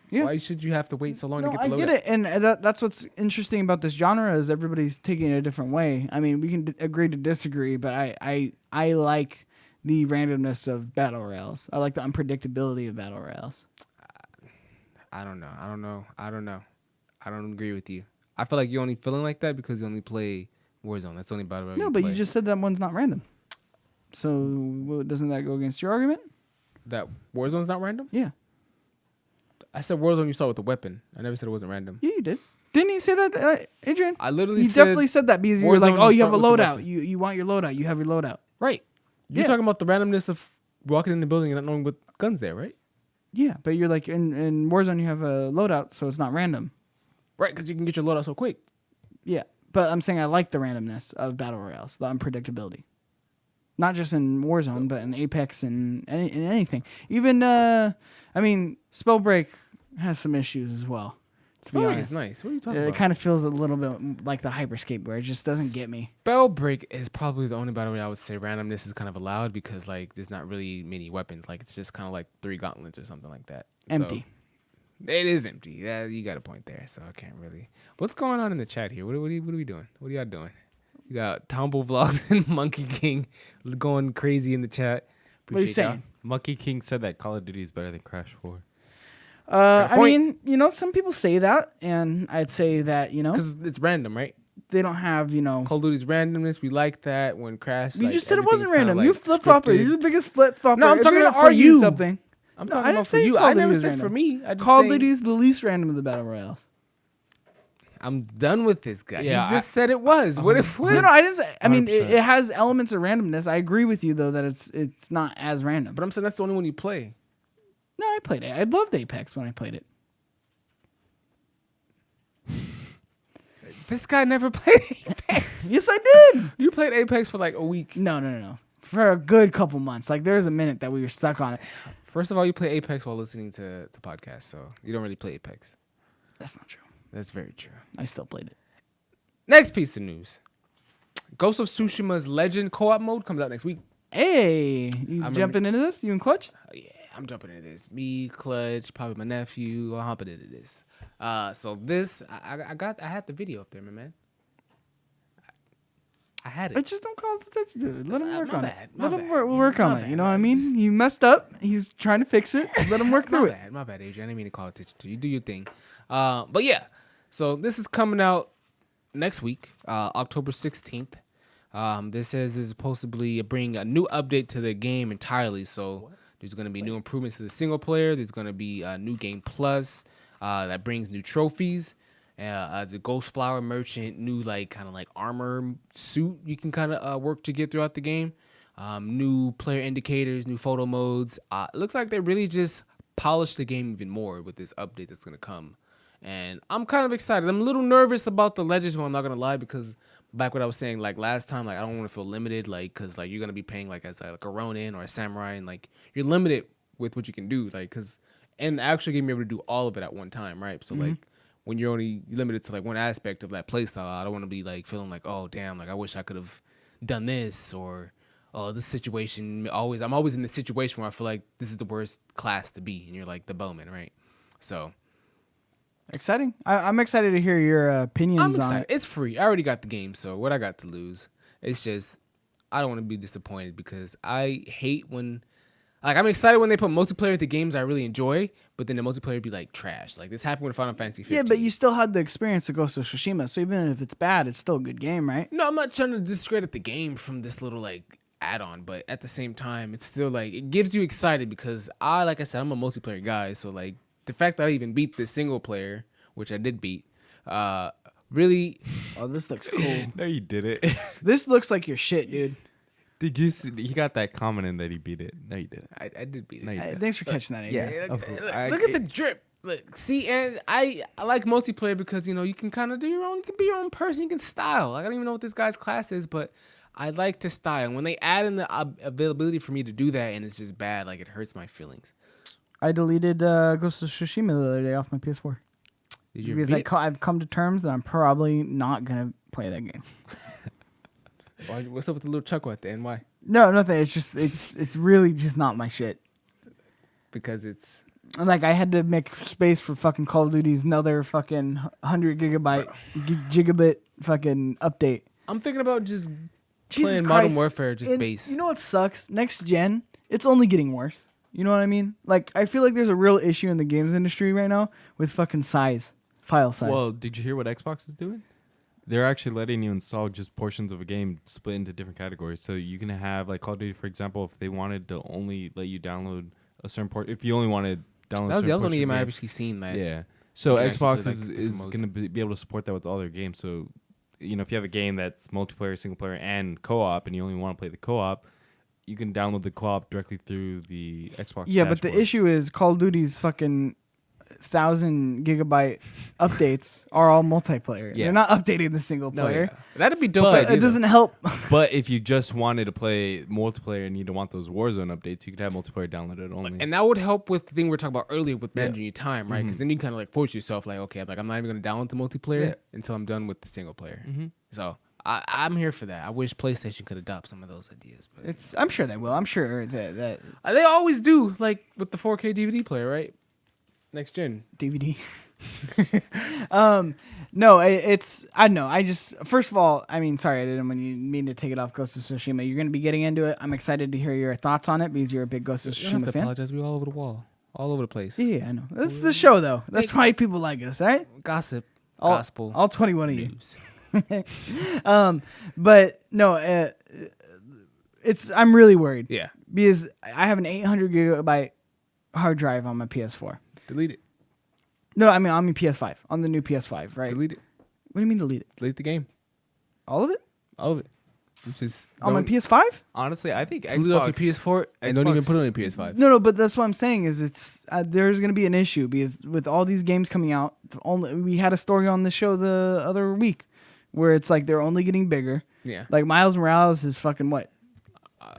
Yeah. Why should you have to wait so long to get the loadout? I get it, and that's what's interesting about this genre is everybody's taking it a different way. I mean, we can agree to disagree, but I like the randomness of battle royales. I like the unpredictability of battle royales. I don't know. I don't agree with you. I feel like you're only feeling like that because you only play Warzone. That's the only battle royale. No, but you just said that one's not random. So doesn't that go against your argument? That Warzone's not random? Yeah. I said Warzone. You start with a weapon. I never said it wasn't random. Yeah, you did. Didn't he say that, Adrian? I literally You said definitely said that because you were like, Warzone, oh, you you have a start with the loadout. weapon. You want your loadout. You have your loadout. Right. You're Yeah. talking about the randomness of walking in the building and not knowing what guns there, right? Yeah, but you're like, in Warzone, you have a loadout, so it's not random. Right, because you can get your loadout so quick. Yeah, but I'm saying I like the randomness of battle royales, the unpredictability. Not just in Warzone, but in Apex and in anything. Even, Spellbreak has some issues as well. To be Spellbreak honest, is nice. What are you talking it about? kind of feels a little bit like the Hyperscape, where it just doesn't get me. Spellbreak is probably the only battle where I would say randomness is kind of allowed because like there's not really many weapons. Like it's just kind of like 3 gauntlets or something like that. Empty. So, it is empty. Yeah, you got a point there. So I can't really. What's going on in the chat here? What are we doing? What are y'all doing? You got Tombo Vlogs and Monkey King going crazy in the chat. What are you Appreciate y'all. saying? Monkey King said that Call of Duty is better than Crash 4. I point. mean, some people say that, and I'd say that, Because it's random, right? they don't have, Call of Duty's randomness. We like that when Crash. You like, just said it wasn't everything's kinda, random. You like, flip flopper. scripted. You're the biggest flip flopper. No, I'm If talking you're about gonna for argue you. something. I'm No, talking I about didn't for say you. Call I of Duty never was said random. for me. I just Call of saying- Duty is the least random of the battle royales. I'm done with this guy. Yeah, he just said it was. What if? No, I didn't say. I mean, 100%. it has elements of randomness. I agree with you though that it's not as random. But I'm saying that's the only one you play. No, I played it. I loved Apex when I played it. This guy never played Apex. Yes, I did. You played Apex for like a week. No. For a good couple months. Like there was a minute that we were stuck on it. First of all, you play Apex while listening to podcasts, so you don't really play Apex. That's not true. That's very true. I still played it. Next piece of news. Ghost of Tsushima's Legend co-op mode comes out next week. Hey, you I'm jumping into this? You and Clutch? Oh, yeah, I'm jumping into this. Me, Clutch, probably my nephew. I'm hopping into this. So this, I had the video up there, my man. I had I it. just don't call it attention to it. Let him work my on bad, it. my Let him bad, work my on it. bad. You know what I mean? He messed up. He's trying to fix it. Let him work through it. My bad, Adrian. I didn't mean to call attention to you. Do your thing. But yeah, so this is coming out next week, October 16th. This says is supposedly bring a new update to the game entirely. So there's going to be new improvements to the single player. There's going to be a new game plus that brings new trophies. As a Ghost Flower merchant, new like kind of like armor suit you can kind of work to get throughout the game. New player indicators, new photo modes. It looks like they really just polished the game even more with this update that's gonna come. And I'm kind of excited. I'm a little nervous about the Legends one, I'm not gonna lie, because back what I was saying, like last time, like I don't want to feel limited, like because like you're gonna be paying like as like a Ronin or a Samurai, and like you're limited with what you can do, like because and the actual game you're able to do all of it at one time, right? So like when you're only limited to like one aspect of that playstyle, I don't want to be like feeling like, oh damn, like I wish I could have done this, or oh this situation I'm always in the situation where I feel like this is the worst class to be, and you're like the bowman, right? So Exciting. I'm excited to hear your opinions I'm on excited. it. It's free. I already got the game, so what I got to lose? It's just I don't want to be disappointed because I hate when like I'm excited when they put multiplayer at the games I really enjoy, but then the multiplayer be like trash. Like this happened with Final Fantasy 15. Yeah, but you still had the experience of Ghost of Tsushima, so even if it's bad, it's still a good game, right? No, I'm not trying to discredit the game from this little like add-on, but at the same time, it's still like it gives you excited because like I said, I'm a multiplayer guy, so like the fact that I even beat the single player, which I did beat, really. Oh, this looks cool. No, you did it. This looks like your shit, dude. Did you see? He got that comment in that he beat it. No, you didn't. I did beat it. No, you didn't. Thanks for catching that, Adrian. Yeah. Look at the drip. Look, see, and I like multiplayer because you can kind of do your own. You can be your own person. You can style. Like, I don't even know what this guy's class is, but I like to style. When they add in the availability for me to do that, and it's just bad, like it hurts my feelings. I deleted Ghost of Tsushima the other day off my PS4 Did you because beat it? I've come to terms that I'm probably not gonna play that game. What's up with the little chuckle at the end? Why? No, nothing. It's just it's really just not my shit. Because it's Like, I had to make space for fucking Call of Duty's another fucking 100 gigabit fucking update. I'm thinking about just Jesus playing Christ. Modern Warfare, just And base. You know what sucks? Next gen, it's only getting worse. You know what I mean? Like, I feel like there's a real issue in the games industry right now with fucking file size. Well, did you hear what Xbox is doing? They're actually letting you install just portions of a game split into different categories. So you can have, like, Call of Duty, for example, if they wanted to only let you download a certain port, if you only wanted to download that was the only portion game of I the actually seen that. Yeah. So You can actually Xbox play, like, is different modes. going to be able to support that with all their games. So, you know, if you have a game that's multiplayer, single player, and co-op, and you only want to play the co-op, you can download the co-op directly through the Xbox yeah, but the dashboard. issue is Call of Duty's fucking 1,000 gigabyte updates are all multiplayer. Yeah. They're not updating the single No, player. yeah. That'd be dope. But idea, It doesn't help. But if you just wanted to play multiplayer and you don't want those Warzone updates, you could have multiplayer downloaded only. and that would help with the thing we were talking about earlier with Yeah. managing your time, right? Because then you kind of like force yourself, like, okay, like I'm not even going to download the multiplayer Yeah. until I'm done with the single player. So I'm here for that. I wish PlayStation could adopt some of those ideas, but I'm sure they will. I'm sure that they always do, like with the 4K DVD player, right? Next gen. DVD. No, it's I know. I just first of all, I mean, sorry, I didn't mean to take it off Ghost of Tsushima. You're going to be getting into it. I'm excited to hear your thoughts on it because you're a big Ghost of You don't have Tsushima to fan. apologize. We're all over the wall, all over the place. Yeah, I know. That's the show, though. That's why people like us, right? Gossip, All, gospel, all 21 of you. news. But no, I'm really worried. Yeah, Because I have an 800 gigabyte hard drive on my PS4. delete it. No, I mean on my PS5, on the new PS5, right? Delete it. What do you mean delete it? Delete the game. All of it All of it. Just on my don't- PS5? Honestly, I think delete it off your Xbox... PS4 and don't even Xbox- put it on your PS5. No, but that's what I'm saying is it's there's going to be an issue because with all these games coming out, we had a story on the show the other week where it's like they're only getting bigger. Yeah, Like Miles Morales is fucking what?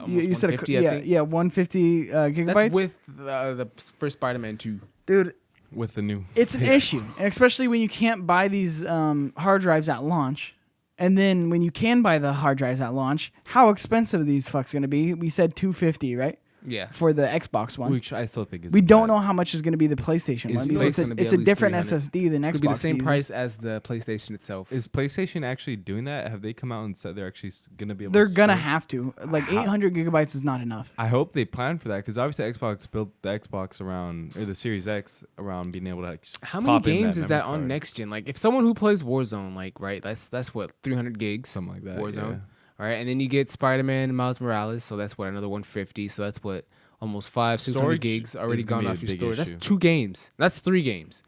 almost You said 150, I think. 150 gigabytes. That's with the first Spider-Man 2. Dude, With the new... it's an issue, and especially when you can't buy these hard drives at launch. And then when you can buy the hard drives at launch, how expensive are these fucks going to be? We said $250, right? Yeah. For the Xbox one. Which I still think is... We don't bad. know how much is going to be the PlayStation Is one because PlayStation gonna be it's at a least different 300. SSD than Xbox. It'll be the same uses. price as the PlayStation itself. Is PlayStation actually doing that? Have they come out and said they're actually going to be able They're to... gonna support- have to. Like 800 gigabytes is not enough. I hope they plan for that because obviously Xbox built the Xbox around... Or the Series X around being able to... Like, How many pop in games is memory that on card. next gen? Like, if someone who plays Warzone, like, right, that's what 300 gigs, Something like that, Warzone, yeah. all right, and then you get Spider-Man and Miles Morales, so that's what another 150. So that's what almost 600 Storage gigs already is gonna gone be a off your big storage. That's issue. 2 games. That's 3 games.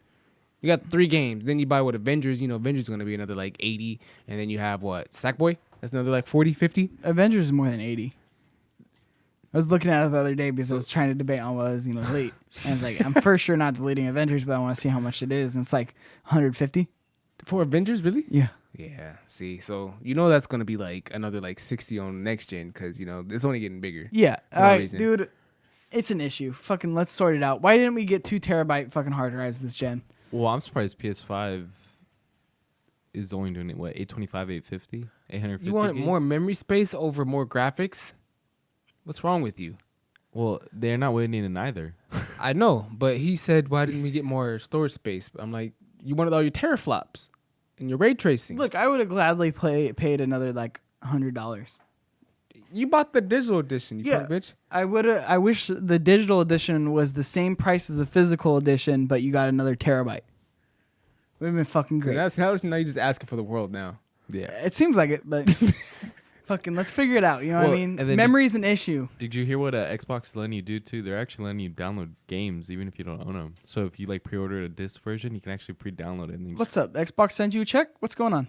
You got 3 games. Then you buy what Avengers. You know, Avengers is gonna be another like 80, and then you have what Sackboy. That's another like 40, 50. Avengers is more than 80. I was looking at it the other day because I was trying to debate on what I was going to delete. And I was like, I'm for sure not deleting Avengers, but I want to see how much it is. And it's like 150. For Avengers, really? Yeah. Yeah. See, so you know that's gonna be like another like 60 on next gen because you know it's only getting bigger. Yeah. For no All right, reason. dude. It's an issue. Fucking let's sort it out. Why didn't we get 2 terabyte fucking hard drives this gen? Well, I'm surprised PS5 is only doing it, what, 825, 850? 850 You want gigs? more memory space over more graphics? What's wrong with you? Well, they're not winning in either. I know, but he said, why didn't we get more storage space? I'm like, you wanted all your teraflops and your ray tracing. Look, I would have gladly paid another like $100. You bought the digital edition, you punk bitch. I wish the digital edition was the same price as the physical edition, but you got another terabyte. Would have been fucking So great. that's now you're just asking for the world now. Yeah. It seems like it, but fucking let's figure it out. You know what I Well, mean? and then Memory's an issue. Did you hear what Xbox is letting you do too? They're actually letting you download games even if you don't own them. So if you like pre-order a disc version, you can actually pre-download it. And then What's up? Xbox sent you a check? What's going on?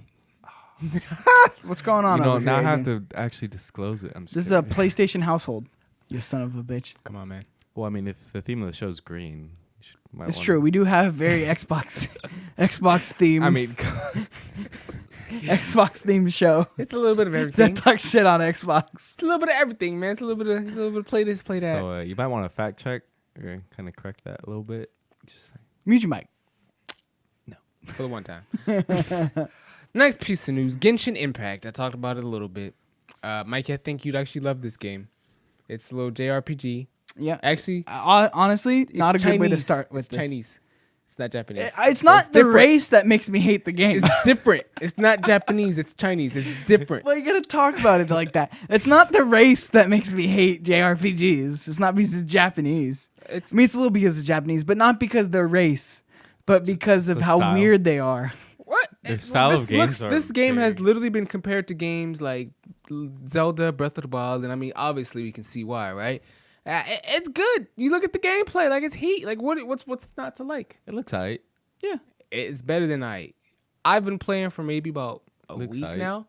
What's going on? you know, over now I here, have Adrian? to actually disclose it. I'm just This is a kidding. PlayStation household. You son of a bitch. Come on, man. Well, I mean, if the theme of the show is green, It's true. We do have very Xbox theme. I mean, Xbox themed show It's a little bit of everything. that talks shit on Xbox. It's a little bit of everything, man. It's a little bit of play this, play that. So you might want to fact check or kind of correct that a little bit. Just Mute your mic. For the one time. Next piece of news: Genshin Impact. I talked about it a little bit. Mikey, I think you'd actually love this game. It's a little JRPG. Yeah. Actually, Honestly, not a good way to Chinese. start with It's this. Chinese. It's not Japanese. It's So not the different. race that makes me hate the game. It's different. It's not Japanese. It's Chinese. It's different. Well, you gotta talk about it like that. It's not the race that makes me hate JRPGs. It's not because it's Japanese. It's I mean, it's a little because it's Japanese, but not because they're race, but because of The how style. weird they are. what? Their style of games are This game has very- literally been compared to games like Zelda, Breath of the Wild, and I mean, obviously we can see why, right? It's good. You look at the gameplay, like it's heat. Like what's not to like? It looks alright. Yeah. It's better than I've been playing for maybe about a Looks week aight. now.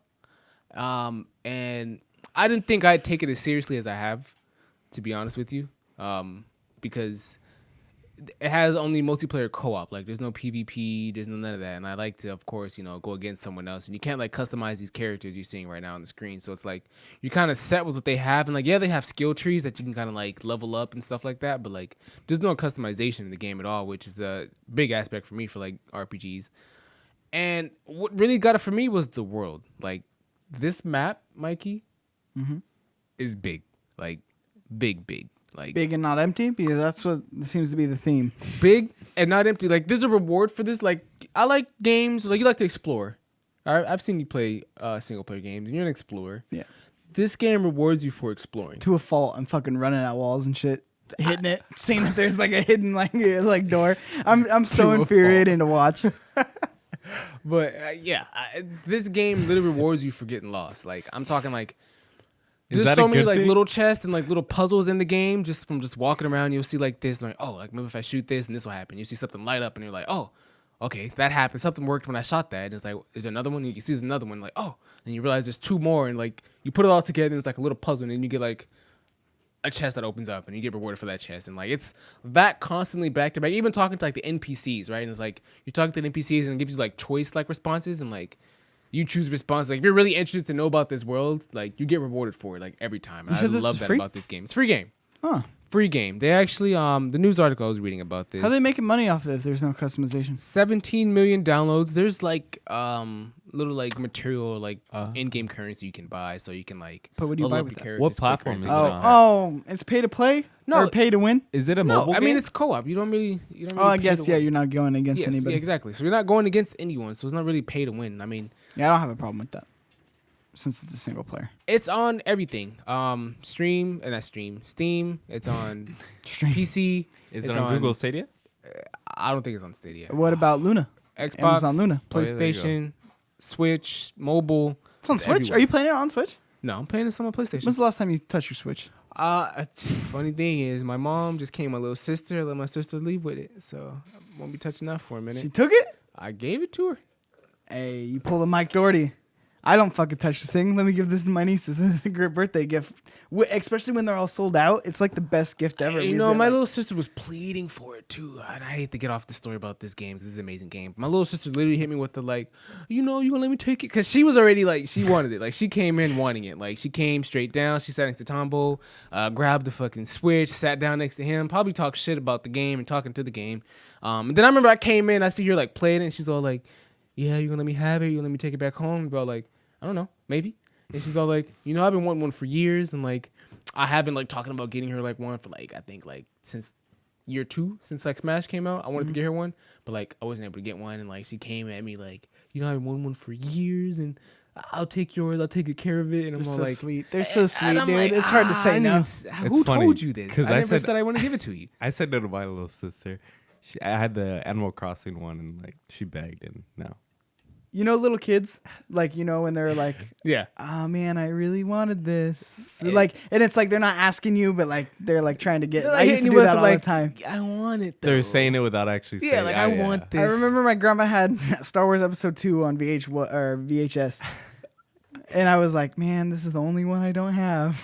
And I didn't think I'd take it as seriously as I have, to be honest with you. Because it has only multiplayer co-op. Like there's no PvP, there's none of that. And I like to, of course, go against someone else. And you can't like customize these characters you're seeing right now on the screen. So it's like you're kind of set with what they have. And like, yeah, they have skill trees that you can kind of like level up and stuff like that. But like there's no customization in the game at all, which is a big aspect for me for like RPGs. And what really got it for me was the world. Like this map, Mikey, is big. Like big. Like Big and not empty, because that's what seems to be the theme. big and not empty. Like there's a reward for this. Like I like games. Like you like to explore. I've seen you play single player games, and you're an explorer. Yeah. This game rewards you for exploring. To a fault, I'm fucking running at walls and shit, hitting it, seeing if there's like a hidden like door. I'm so To a infuriating to watch. But this game literally rewards you for getting lost. Like I'm talking like. Is There's that so a many good like thing? little chests and like little puzzles in the game just from just walking around. You'll see like this, and like, oh, like maybe if I shoot this and this will happen. You see something light up and you're like, oh, okay, that happened. Something worked when I shot that. And it's like, is there another one? And you see there's another one, like, oh, and you realize there's two more, and like you put it all together and it's like a little puzzle, and then you get like a chest that opens up and you get rewarded for that chest. And like it's that constantly back to back. Even talking to like the NPCs, right? And it's like you're talking to the NPCs and it gives you like choice like responses, and like you choose response. Like if you're really interested to know about this world, like you get rewarded for it like every time. And You I said this love is that free? about this game. It's a free game. Huh. Free game. They actually the news article I was reading about this. How are they making money off it if there's no customization? 17 million downloads. There's like little like material like in-game currency you can buy, so you can like But what do you level buy up with your that? characters What quicker platform and is things it like on? that. Oh, it's pay to play? No. Or pay to win? Is it a No, mobile I mean game? it's co-op. You don't really Oh, I pay guess, to yeah, win. you're not going against Yes, anybody. yeah, exactly. So you're not going against anyone, so it's not really pay to win. I mean, Yeah, I don't have a problem with that, since it's a single player. it's on everything. Steam. It's on Stream. PC. Is it's it on Google Stadia? I don't think it's on Stadia. What about Luna? Xbox, Amazon Luna. Oh, yeah, there you go. PlayStation, Switch, mobile. It's on Switch? everywhere. Are you playing it on Switch? No, I'm playing this on my PlayStation. When's the last time you touched your Switch? Funny thing is, my mom just came my little sister. Let my sister leave with it, so I won't be touching that for a minute. She took it? I gave it to her. Hey, you pulled a Mike Doherty. I don't fucking touch this thing. Let me give this to my nieces. It's a great birthday gift. Especially when they're all sold out. It's like the best gift ever. You because know, they're my like- little sister was pleading for it too. And I hate to get off the story about this game because it's an amazing game. My little sister literally hit me with the like, you gonna let me take it? Because she was already like, she wanted it. Like she came in wanting it. Like she came straight down. She sat next to Tombo, grabbed the fucking Switch, sat down next to him, probably talked shit about the game and talking to the game. And then I remember I came in, I see her like playing it, and she's all like, yeah, you gonna let me have it? You gonna let me take it back home? Bro, like, I don't know, maybe. And she's all like, I've been wanting one for years, and like, I have been like talking about getting her like one for like, I think like since year 2, since like Smash came out. I wanted to get her one, but like I wasn't able to get one, and like she came at me like, I've been wanting one for years, and I'll take yours, I'll take good care of it. And I'm They're all so like, sweet. They're so and sweet, I'm dude. like, It's hard to I say didn't no. even who funny, told you this? 'cause I I never said- said I want to give it to you. I said no to my little sister. I had the Animal Crossing one, and like she begged, and no. You know, little kids, like, when they're like, Yeah. oh man, I really wanted this. Like, and it's like they're not asking you, but like they're like trying to get. They're, like, I used to hitting do you with that the, all like, the time. I want it though. They're saying it without actually saying Yeah, like I want this. I remember my grandma had Star Wars Episode 2 on VHS. And I was like, man, this is the only one I don't have.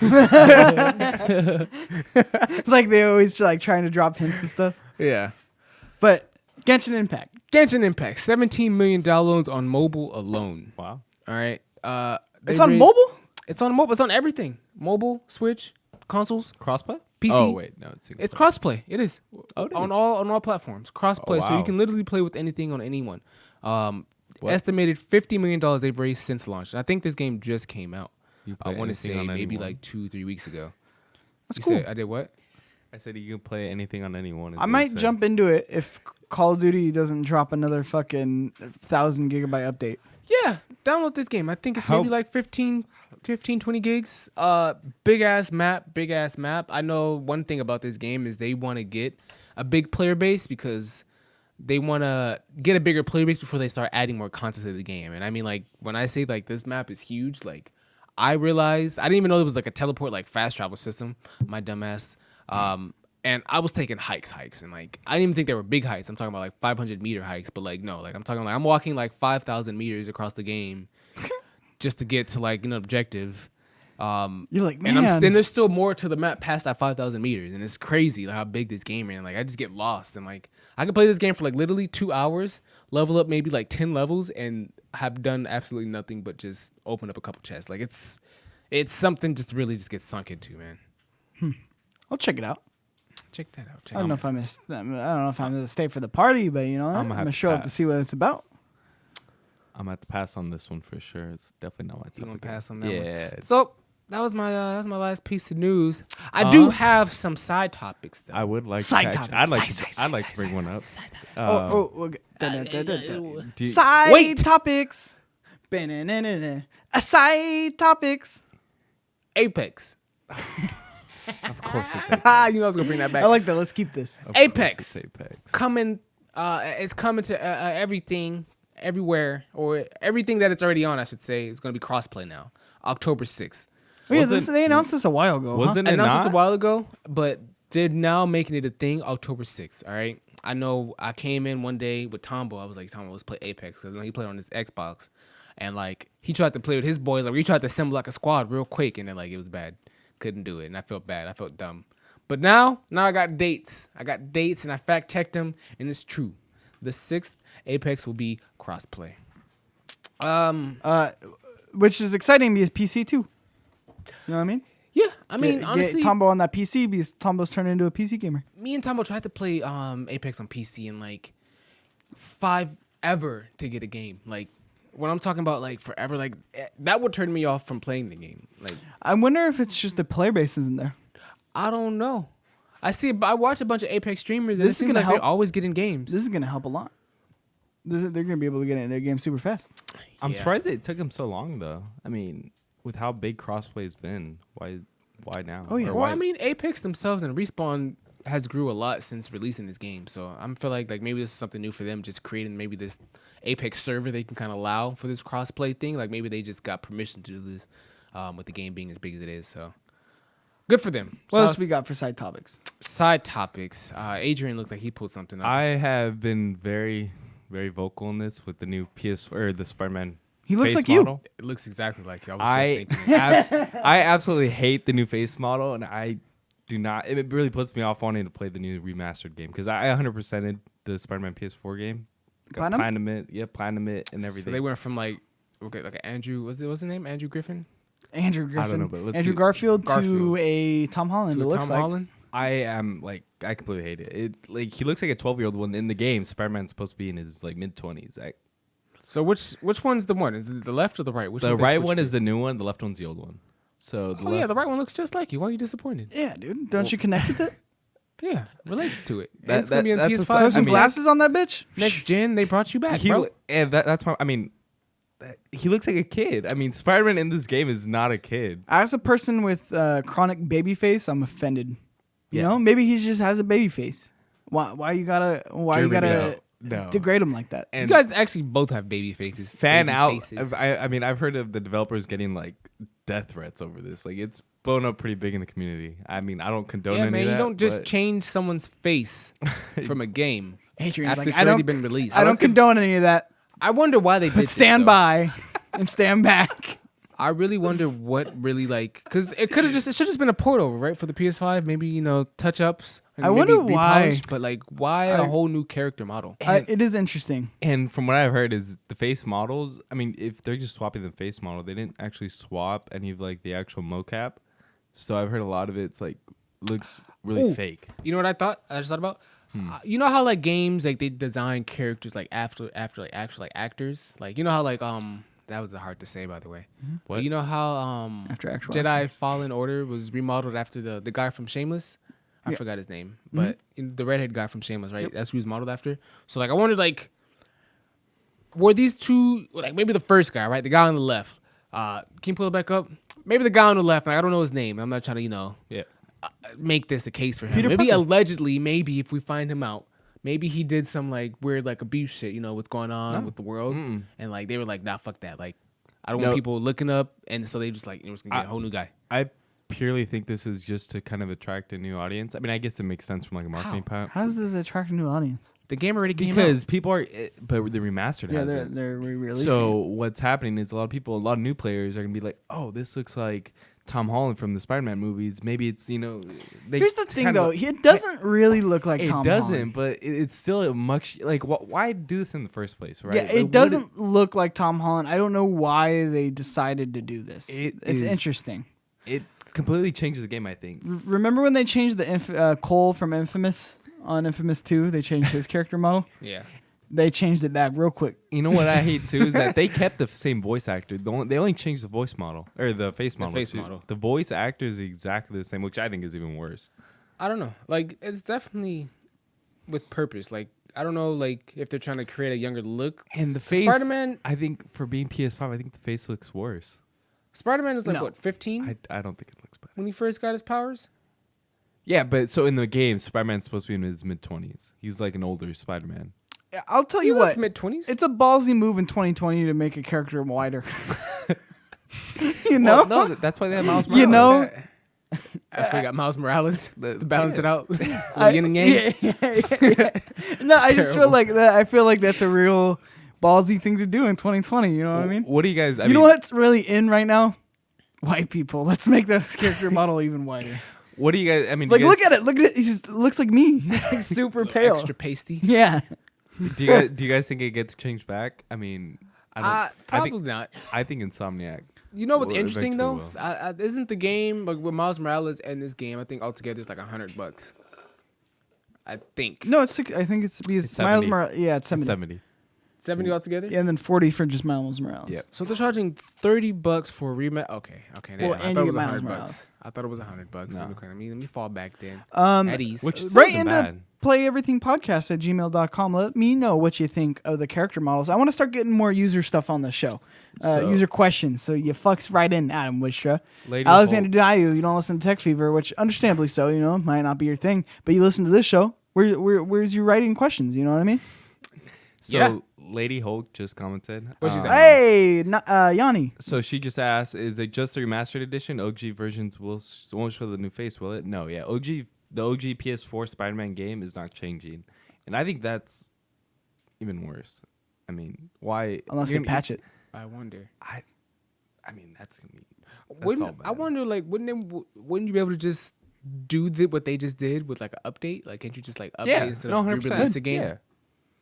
Like they always like trying to drop hints and stuff. Yeah. But Genshin Impact. Genshin Impact, 17 million downloads on mobile alone. Wow. All right. It's on mobile? It's on mobile. It's on everything. Mobile, Switch, consoles, Crossplay? PC. Oh wait, no, it's It's crossplay. It is. Oh, it on is? all platforms. Crossplay, so you wow. can literally play with anything on anyone. Estimated $50 million they've raised since launch. And I think this game just came out. You I play want to say anything on maybe anyone? like 2-3 weeks ago. That's You cool. said I did what? I said you can play anything on anyone. is I what might he said. jump into it if Call of Duty doesn't drop another fucking 1,000 gigabyte update. Yeah, download this game. I think it's maybe like 15, 20 gigs. Big ass map. I know one thing about this game is they want to get a big player base because they want to get a bigger player base before they start adding more content to the game. And I mean, like, when I say like this map is huge, like, I realized I didn't even know there was like a teleport like fast travel system. My dumbass. And I was taking hikes, and like I didn't even think they were big hikes. I'm talking about like 500-meter hikes, but like no, like I'm talking like I'm walking like 5,000 meters across the game just to get to like an objective. You're like, man. And there's still more to the map past that 5,000 meters, and it's crazy like, how big this game is. And like I just get lost, and like I can play this game for like literally 2 hours, level up maybe like 10 levels, and have done absolutely nothing but just open up a couple chests. Like it's something just to really just get sunk into, man. I'll check it out. Check that out. I don't know if I'm gonna stay for the party, but you know, I'm gonna gonna have show to up to see what it's about. I'm gonna have to pass on this one for sure. It's definitely not my type You gonna of game. pass on that one? Yeah. So that was my last piece of news. I do have some side topics though. I would like Side to topics. I'd like to bring one up. Do you- Side Wait. topics. Side topics. Apex. Of course it's You know I was gonna bring that back. I like that. Let's keep this. Of course Apex. it's Apex. Coming. It's coming to everything, everywhere, or everything that it's already on. I should say is gonna be crossplay now. October 6th. Oh, yeah, Wasn't- they announced this a while ago. Wasn't I it announced this not? a while ago, but they're now making it a thing October 6th. All right. I know I came in one day with Tombo. I was like, Tombo, let's play Apex because he played on his Xbox, and like he tried to play with his boys. Like we tried to assemble like a squad real quick, and then like it was bad. Couldn't do it, and I felt bad. I felt dumb. But now I got dates. And I fact checked them, and it's true. The 6th Apex will be crossplay. Which is exciting because PC too. You know what I mean? Yeah, I mean, honestly, get Tombo on that PC because Tombo's turned into a PC gamer. me and Tombo tried to play Apex on PC in like forever to get a game. Like when I'm talking about like forever, like that would turn me off from playing the game. Like I wonder if it's just the player base isn't there. I don't know. I watch a bunch of Apex streamers, and This it is seems gonna like help. they're always getting games. This is gonna help a lot. They're gonna be able to get into the game super fast. I'm Yeah. surprised it took him so long though. I mean, with how big crossplay's been, why now? Oh, yeah. Or Well, why- I mean, Apex themselves and Respawn has grew a lot since releasing this game. So I feel like maybe this is something new for them, just creating maybe this Apex server they can kind of allow for this crossplay thing. Like maybe they just got permission to do this with the game being as big as it is. So good for them. What So else we got for side topics? Side topics. Adrian looked like he pulled something up. I have been very, very vocal in this with the new PS or the Spider-Man. He looks face like you. model. It looks exactly like you. I was just I thinking. I absolutely hate the new face model, and I do not. It really puts me off wanting to play the new remastered game because I 100%ed the Spider-Man PS4 game. Platinum? Platinum it, yeah, platinum it, and everything. So they went from like Andrew. What's his name? Andrew Griffin. Andrew Griffin, know, but let's Andrew see. Garfield to Garfield. a Tom Holland. To It looks Tom like. Holland. I am like I completely hate it. It like he looks like a 12-year-old one in the game. Spider-Man's supposed to be in his like mid-20s. So which one's the one? Is it the left or the right? Which The one they right switched one to? is the new one. The left one's the old one. So the Oh left, yeah, the right one looks just like you. Why are you disappointed? Yeah, dude. Don't you connect with it? Yeah, relates to it. That- It's gonna be on that's a PS5. Throw some mean- glasses on that bitch. Next gen, they brought you back, he, bro. and that's my. I mean, he looks like a kid. I mean, Spider-Man in this game is not a kid. As a person with chronic baby face, I'm offended. You Yeah. know, maybe he just has a baby face. Why you gotta No. degrade him like that? You And guys actually both have baby faces. fan baby out. faces. I mean, I've heard of the developers getting like death threats over this. Like it's blown up pretty big in the community. I mean, I don't condone Yeah, any man, of you that. don't just but change someone's face from a game Adrian's after like, it's I already don't, been released. I don't condone any of that. I wonder why they did But this, stand though. by and stand back. I really wonder what really like because it should just been a port over right for the PS5. Maybe touch ups. I wonder why. But like, why a whole new character model? It is interesting. And from what I've heard is the face models. I mean, if they're just swapping the face model, they didn't actually swap any of like the actual mocap. So I've heard a lot of it's like looks really fake. You know what I just thought about? You know how like games like they design characters like after like actual like actors. Like how like that was hard to say by the way. What? You know how After actual Jedi Fallen Order was remodeled after the guy from Shameless. I forgot his name, but the redhead guy from Shameless, right? That's who he's modeled after. So like I wondered like, were these two like maybe the first guy, right? The guy on the left. Can you pull it back up? Maybe the guy on the left. Like, I don't know his name. I'm not trying to make this a case for him. Peter Maybe Parker. allegedly, maybe if we find him out, maybe he did some like weird like abuse shit. What's going on with the world, and like they were like, nah, fuck that. Like I don't want people looking up, and so they just like we're just gonna get a whole new guy. I purely think this is just to kind of attract a new audience. I mean, I guess it makes sense from like a marketing point. How does this attract a new audience? The game already came out. Because people are, but the remastered Yeah, hasn't. they're re-releasing. So what's happening is a lot of new players are gonna be like, oh, this looks like Tom Holland from the Spider-Man movies. Maybe it's they Here's the thing though, it doesn't really look like Tom It doesn't, Holland. but it's still a much like why do this in the first place, right? Yeah, Like, it doesn't look like Tom Holland. I don't know why they decided to do this. It's interesting. It completely changes the game, I think. Remember when they changed the Cole from Infamous on Infamous 2? They changed his character model. Yeah. They changed it back real quick. You know what I hate too is that they kept the same voice actor. They only changed the voice model or the face model. The voice actor is exactly the same, which I think is even worse. I don't know. Like it's definitely with purpose. Like I don't know. Like if they're trying to create a younger look. And the face, Spider-Man. I think for being PS5, I think the face looks worse. Spider-Man is like what 15 I don't think it looks better. when he first got his powers. Yeah, but so in the game, Spider-Man's supposed to be in his mid-20s. He's like an older Spider-Man. I'll tell you what. Mid-20s. It's a ballsy move in 2020 to make a character wider. Well, no, that's why they have Miles Morales. That's why we got Miles Morales to balance it out. Yin and yang. No, I just feel like that. I feel like that's a real ballsy thing to do in 2020. You know what I mean? What do you guys? You know what's really in right now? White people. Let's make that character model even wider. What do you guys? I mean, like, look at it. Look at it. He just looks like me. He's like super pale, extra pasty. Yeah. Do you guys think it gets changed back? I mean, probably not. I think Insomniac. You know what's interesting though? Isn't the game like with Miles Morales and this game? I think altogether it's like $100. I think. No, it's I think it's because It's Miles 70. Morales. Yeah, it's 70. 70. 70 altogether. Yeah, and then 40 for just Miles Morales. Yeah. So they're charging $30 for a remake. Okay. Well, I and thought it you was get Miles $100. Morales. I thought it was $100. No. Okay, let me fall back then. At ease. Which still right isn't into bad. playeverythingpodcast@gmail.com. Let me know what you think of the character models. I want to start getting more user stuff on the show. User questions. So you fucks right in, Adam Wistra. Alexander Dayu, you don't listen to Tech Fever, which understandably so, might not be your thing, but you listen to this show. Where's your writing questions? You know what I mean? So Yeah. Lady Hulk just commented. What'd she say? Hey, Yanni. So she just asked, is it just the remastered edition? OG versions won't show the new face, will it? No, yeah. The OG PS4 Spider-Man game is not changing. And I think that's even worse. I mean, why? Unless they patch it. I wonder. I mean, that's going to be... I wonder, like, wouldn't you be able to just do what they just did with, like, an update? Like, can't you just, like, update instead of re-release the game? Yeah.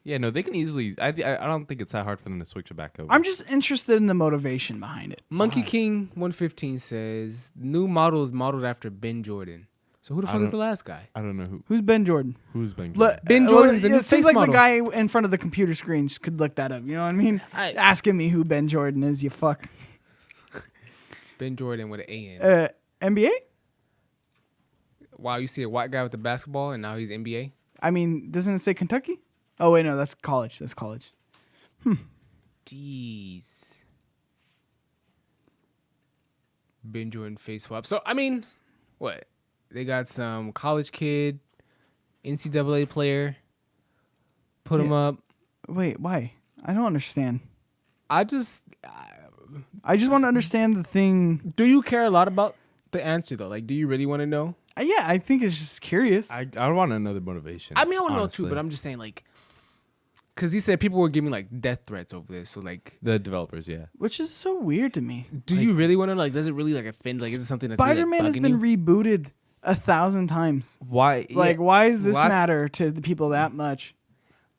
Yeah, no, they can easily... I don't think it's that hard for them to switch it back over. I'm just interested in the motivation behind it. Monkey King 115 says, new model is modeled after Ben Jordan. So who the fuck is the last guy? I don't know Who's Ben Jordan? who's been... Ben Jordan's in the it seems face like model. the guy in front of the computer screen could look that up. You know what I mean? Asking me who Ben Jordan is, you fuck. Ben Jordan with an A in. NBA? Wow, you see a white guy with the basketball and now he's NBA? I mean, doesn't it say Kentucky? Oh, wait, no, that's college. Jeez. Ben Jordan face swap. So, I mean, what? They got some college kid, NCAA player, put him up. Wait, why? I don't understand. I just want to understand the thing. do you care a lot about the answer, though? Like, do you really want to know? Yeah, I think it's just curious. I want another motivation. I mean, I want to know, too, honestly. but I'm just saying, like, because he said people were giving like death threats over this. So like The developers, yeah. Which is so weird to me. do you really want to like? Does it really like offend? Like, is it something that's really, Spider-Man has been rebooted 1,000 times. Why? Like, why does this Last- matter to the people that much?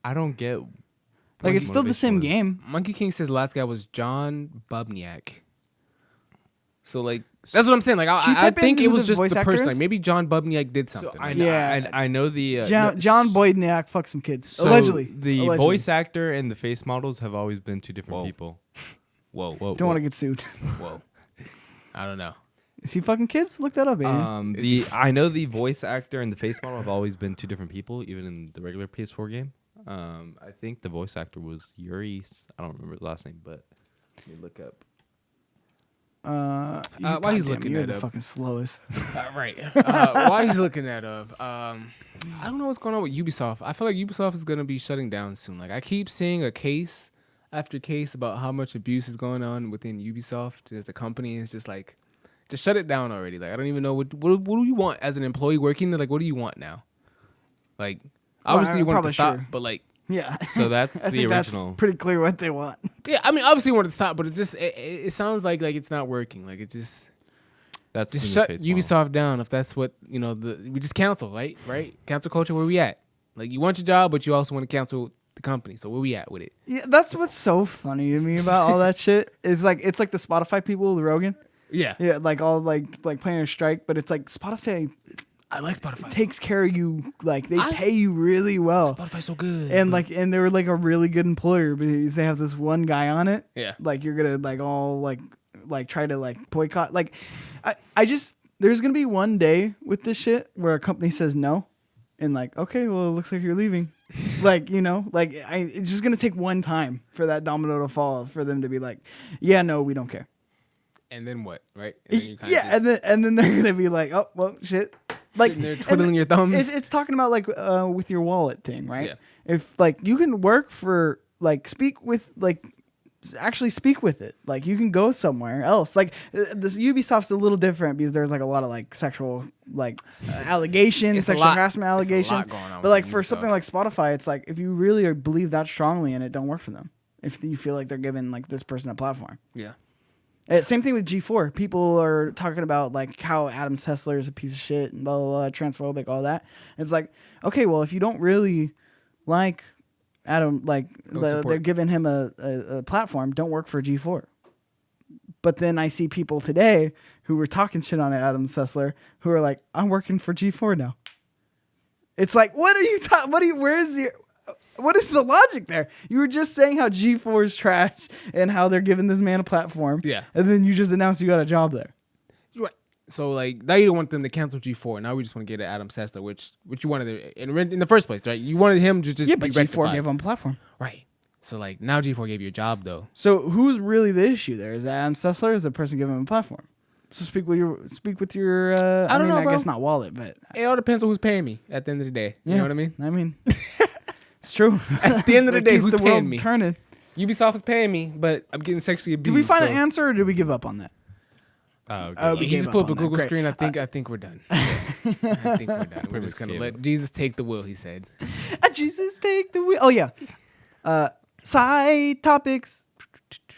I don't get. Like, what it's still the same motivation was. game. Monkey King says the last guy was John Bubniak. So like that's what I'm saying. Like Can you I type in think it who was the just voice the actor person. is? Like maybe John Bubniak did So something. I Like, know, Yeah. I know the John Boydniak fucked some kids. so Allegedly. The Allegedly. voice actor and the face models have always been two different Whoa. people. whoa, Don't want to get sued. whoa. I don't know. Is he fucking kids? Look that up, baby. I know the voice actor and the face model have always been two different people, even in the regular PS4 game. I think the voice actor was Yuri. I don't remember the last name, but let me look up. While he's looking you're that the up. fucking slowest. Right. While he's looking that up, I don't know what's going on with Ubisoft. I feel like Ubisoft is gonna be shutting down soon. Like I keep seeing a case after case about how much abuse is going on within Ubisoft as the company. It's just like, just shut it down already. Like I don't even know what do you want as an employee working there. Like what do you want now? Like obviously you want it to probably stop, sure. but like Yeah. So that's I the think original. that's pretty clear what they want. yeah, I mean obviously you want it to stop, but it just it sounds like it's not working. Like it just. That's Just the new shut face model. Ubisoft down if that's what we just cancel, right? Cancel culture, where we at? Like you want your job, but you also want to cancel the company. So where we at with it? Yeah, that's what's so funny to me about all that shit. It's like the Spotify people, the Rogan. Yeah. Yeah, like all like playing a strike, but it's like Spotify I like Spotify. takes care of you. Like they pay you really well. Spotify's so good. And they were like a really good employer because they have this one guy on it. Yeah. Like you're gonna like all like try to like boycott. Like I just there's gonna be one day with this shit where a company says no, and like okay, well it looks like you're leaving. Like it's just gonna take one time for that domino to fall for them to be like, yeah, no, we don't care. And then what? Right? And then you kinda Yeah, and then they're gonna be like, oh well, shit. Like sitting there twiddling your thumbs. It's talking about like with your wallet thing, right? Yeah. If like you can work for like actually speak with it, like you can go somewhere else. Like this Ubisoft's a little different because there's like a lot of like sexual like allegations, it's a sexual lot- harassment it's a lot allegations. going on But like with for Ubisoft. something like Spotify, it's like if you really believe that strongly in it, don't work for them. If you feel like they're giving like this person a platform. yeah. Same thing with G4. People are talking about like how Adam Sessler is a piece of shit and blah, blah, blah, transphobic, all that. It's like, okay, well, if you don't really like Adam, like they're giving him a platform, don't work for G4. But then I see people today who were talking shit on Adam Sessler who are like, I'm working for G4 now. It's like, what are you talking? What is the logic there? You were just saying how G4 is trash and how they're giving this man a platform. Yeah. And then you just announced you got a job there. You're right. So like now you don't want them to cancel G4. Now we just want to get at Adam Sessler, which you wanted in the first place, right? You wanted him to just Yeah, be but G4 rectified. gave him a platform. Right. So like now G4 gave you a job though. So who's really the issue there? Is it Adam Sessler or is the person giving him a platform? So speak with your I don't know, I bro. guess not wallet, but It all depends on who's paying me at the end of the day. You know what I mean? I mean, it's true. At the end of the It day, keeps who's the paying world me? turning. Ubisoft is paying me, but I'm getting sexually abused. Did we find so. an answer or did we give up on that? Okay. we He gave just up put up a on that. Google Great. screen. I think we're done. I think we're done. We're just gonna let Jesus take the wheel. He said. Jesus, take the wheel. Oh yeah. Side topics.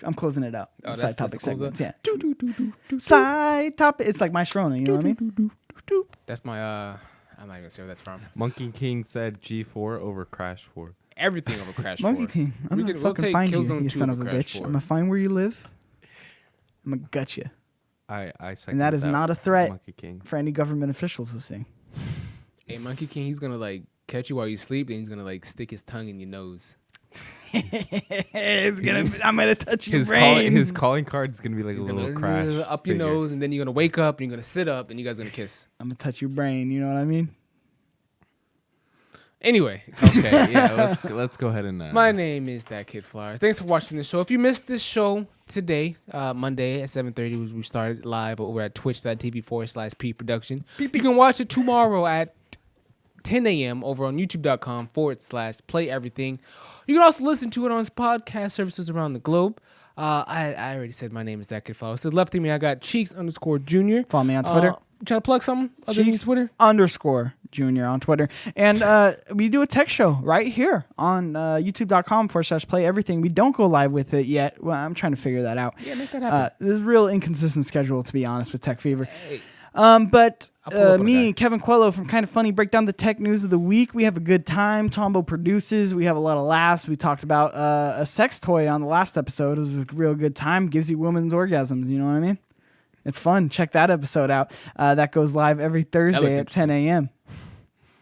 I'm closing it out. Oh, Side that's topic the closer? segments. Yeah. Side topic. It's like my Sharona. You know what I mean? That's my. I'm not even gonna say where that's from. Monkey King said G4 over Crash 4. Everything over Crash 4. Monkey Team. I'm gonna we'll fucking take find you, Killzone you 2 son over of a Crash bitch. 4. I'm gonna find where you live. I'm gonna gut you. I second And that is not a threat Monkey King. for any government officials listening. Hey, Monkey King, he's gonna like catch you while you sleep, and he's gonna like stick his tongue in your nose. I'm gonna touch your brain. His calling card's gonna be like He's a little gonna crash up your figure. nose, and then you're gonna wake up, and you're gonna sit up, and you guys are gonna kiss. I'm gonna touch your brain. You know what I mean? Anyway, Okay, yeah, let's go ahead and. my name is That Kid Flowers. Thanks for watching the show. If you missed this show today, Monday at 7:30, we started live over at twitch.tv/P-Production. You can watch it tomorrow at 10 a.m. over on youtube.com/Play Everything. You can also listen to it on podcast services around the globe. I already said my name is That Kid Flowers. To the left of me, I got Cheeks_Junior. Follow me on Twitter. Trying to plug something other than your Twitter? _Junior. Jr. on Twitter. And we do a tech show right here on youtube.com/play everything. We don't go live with it yet. Well, I'm trying to figure that out. Yeah, make that happen. There's a real inconsistent schedule, to be honest, with Tech Fever. Hey. But I'll pull up on a me guy. and Kevin Quello from Kind of Funny break down the tech news of the week. We have a good time. Tombo produces. We have a lot of laughs. We talked about a sex toy on the last episode. It was a real good time. Gives you women's orgasms. You know what I mean? It's fun. Check that episode out. That goes live every Thursday at 10 a.m.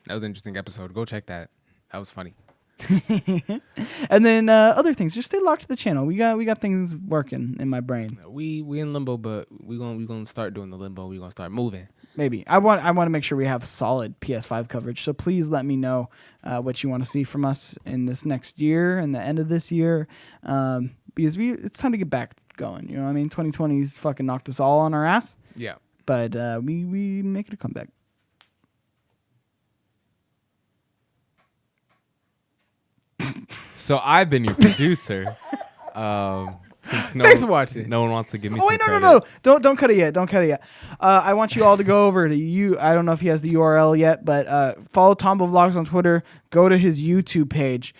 That was an interesting episode. Go check that. That was funny. And then other things. Just stay locked to the channel. We got things working in my brain. We in limbo, but we gonna start doing the limbo. We gonna start moving. Maybe I want to make sure we have solid PS5 coverage. So please let me know what you want to see from us in this next year and the end of this year, because it's time to get back going. You know what I mean? 2020's fucking knocked us all on our ass, Yeah. but we make it a comeback. So I've been your producer. Since Thanks for watching. No one wants to give me Oh some wait, no, credit. don't cut it yet. Don't cut it yet. I want you all to go over to you. I don't know if he has the URL yet, but follow Tombo Vlogs on Twitter. Go to his YouTube page.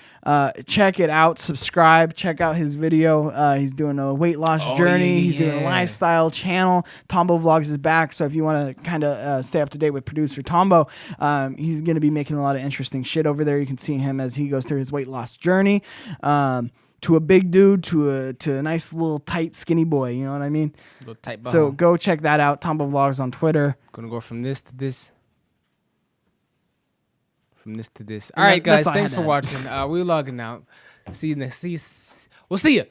Check it out. Subscribe. Check out his video. He's doing a weight loss journey. He's doing a lifestyle channel. Tombo Vlogs is back. So if you want to kind of stay up to date with producer Tombo, he's going to be making a lot of interesting shit over there. You can see him as he goes through his weight loss journey. To a big dude, to a nice little tight skinny boy, you know what I mean? Little tight So go check that out. Tombo Vlogs on Twitter. Gonna go from this to this. From this to this. All right, guys. that's all I Thanks had for to watching. We're logging out. See you next. We'll see you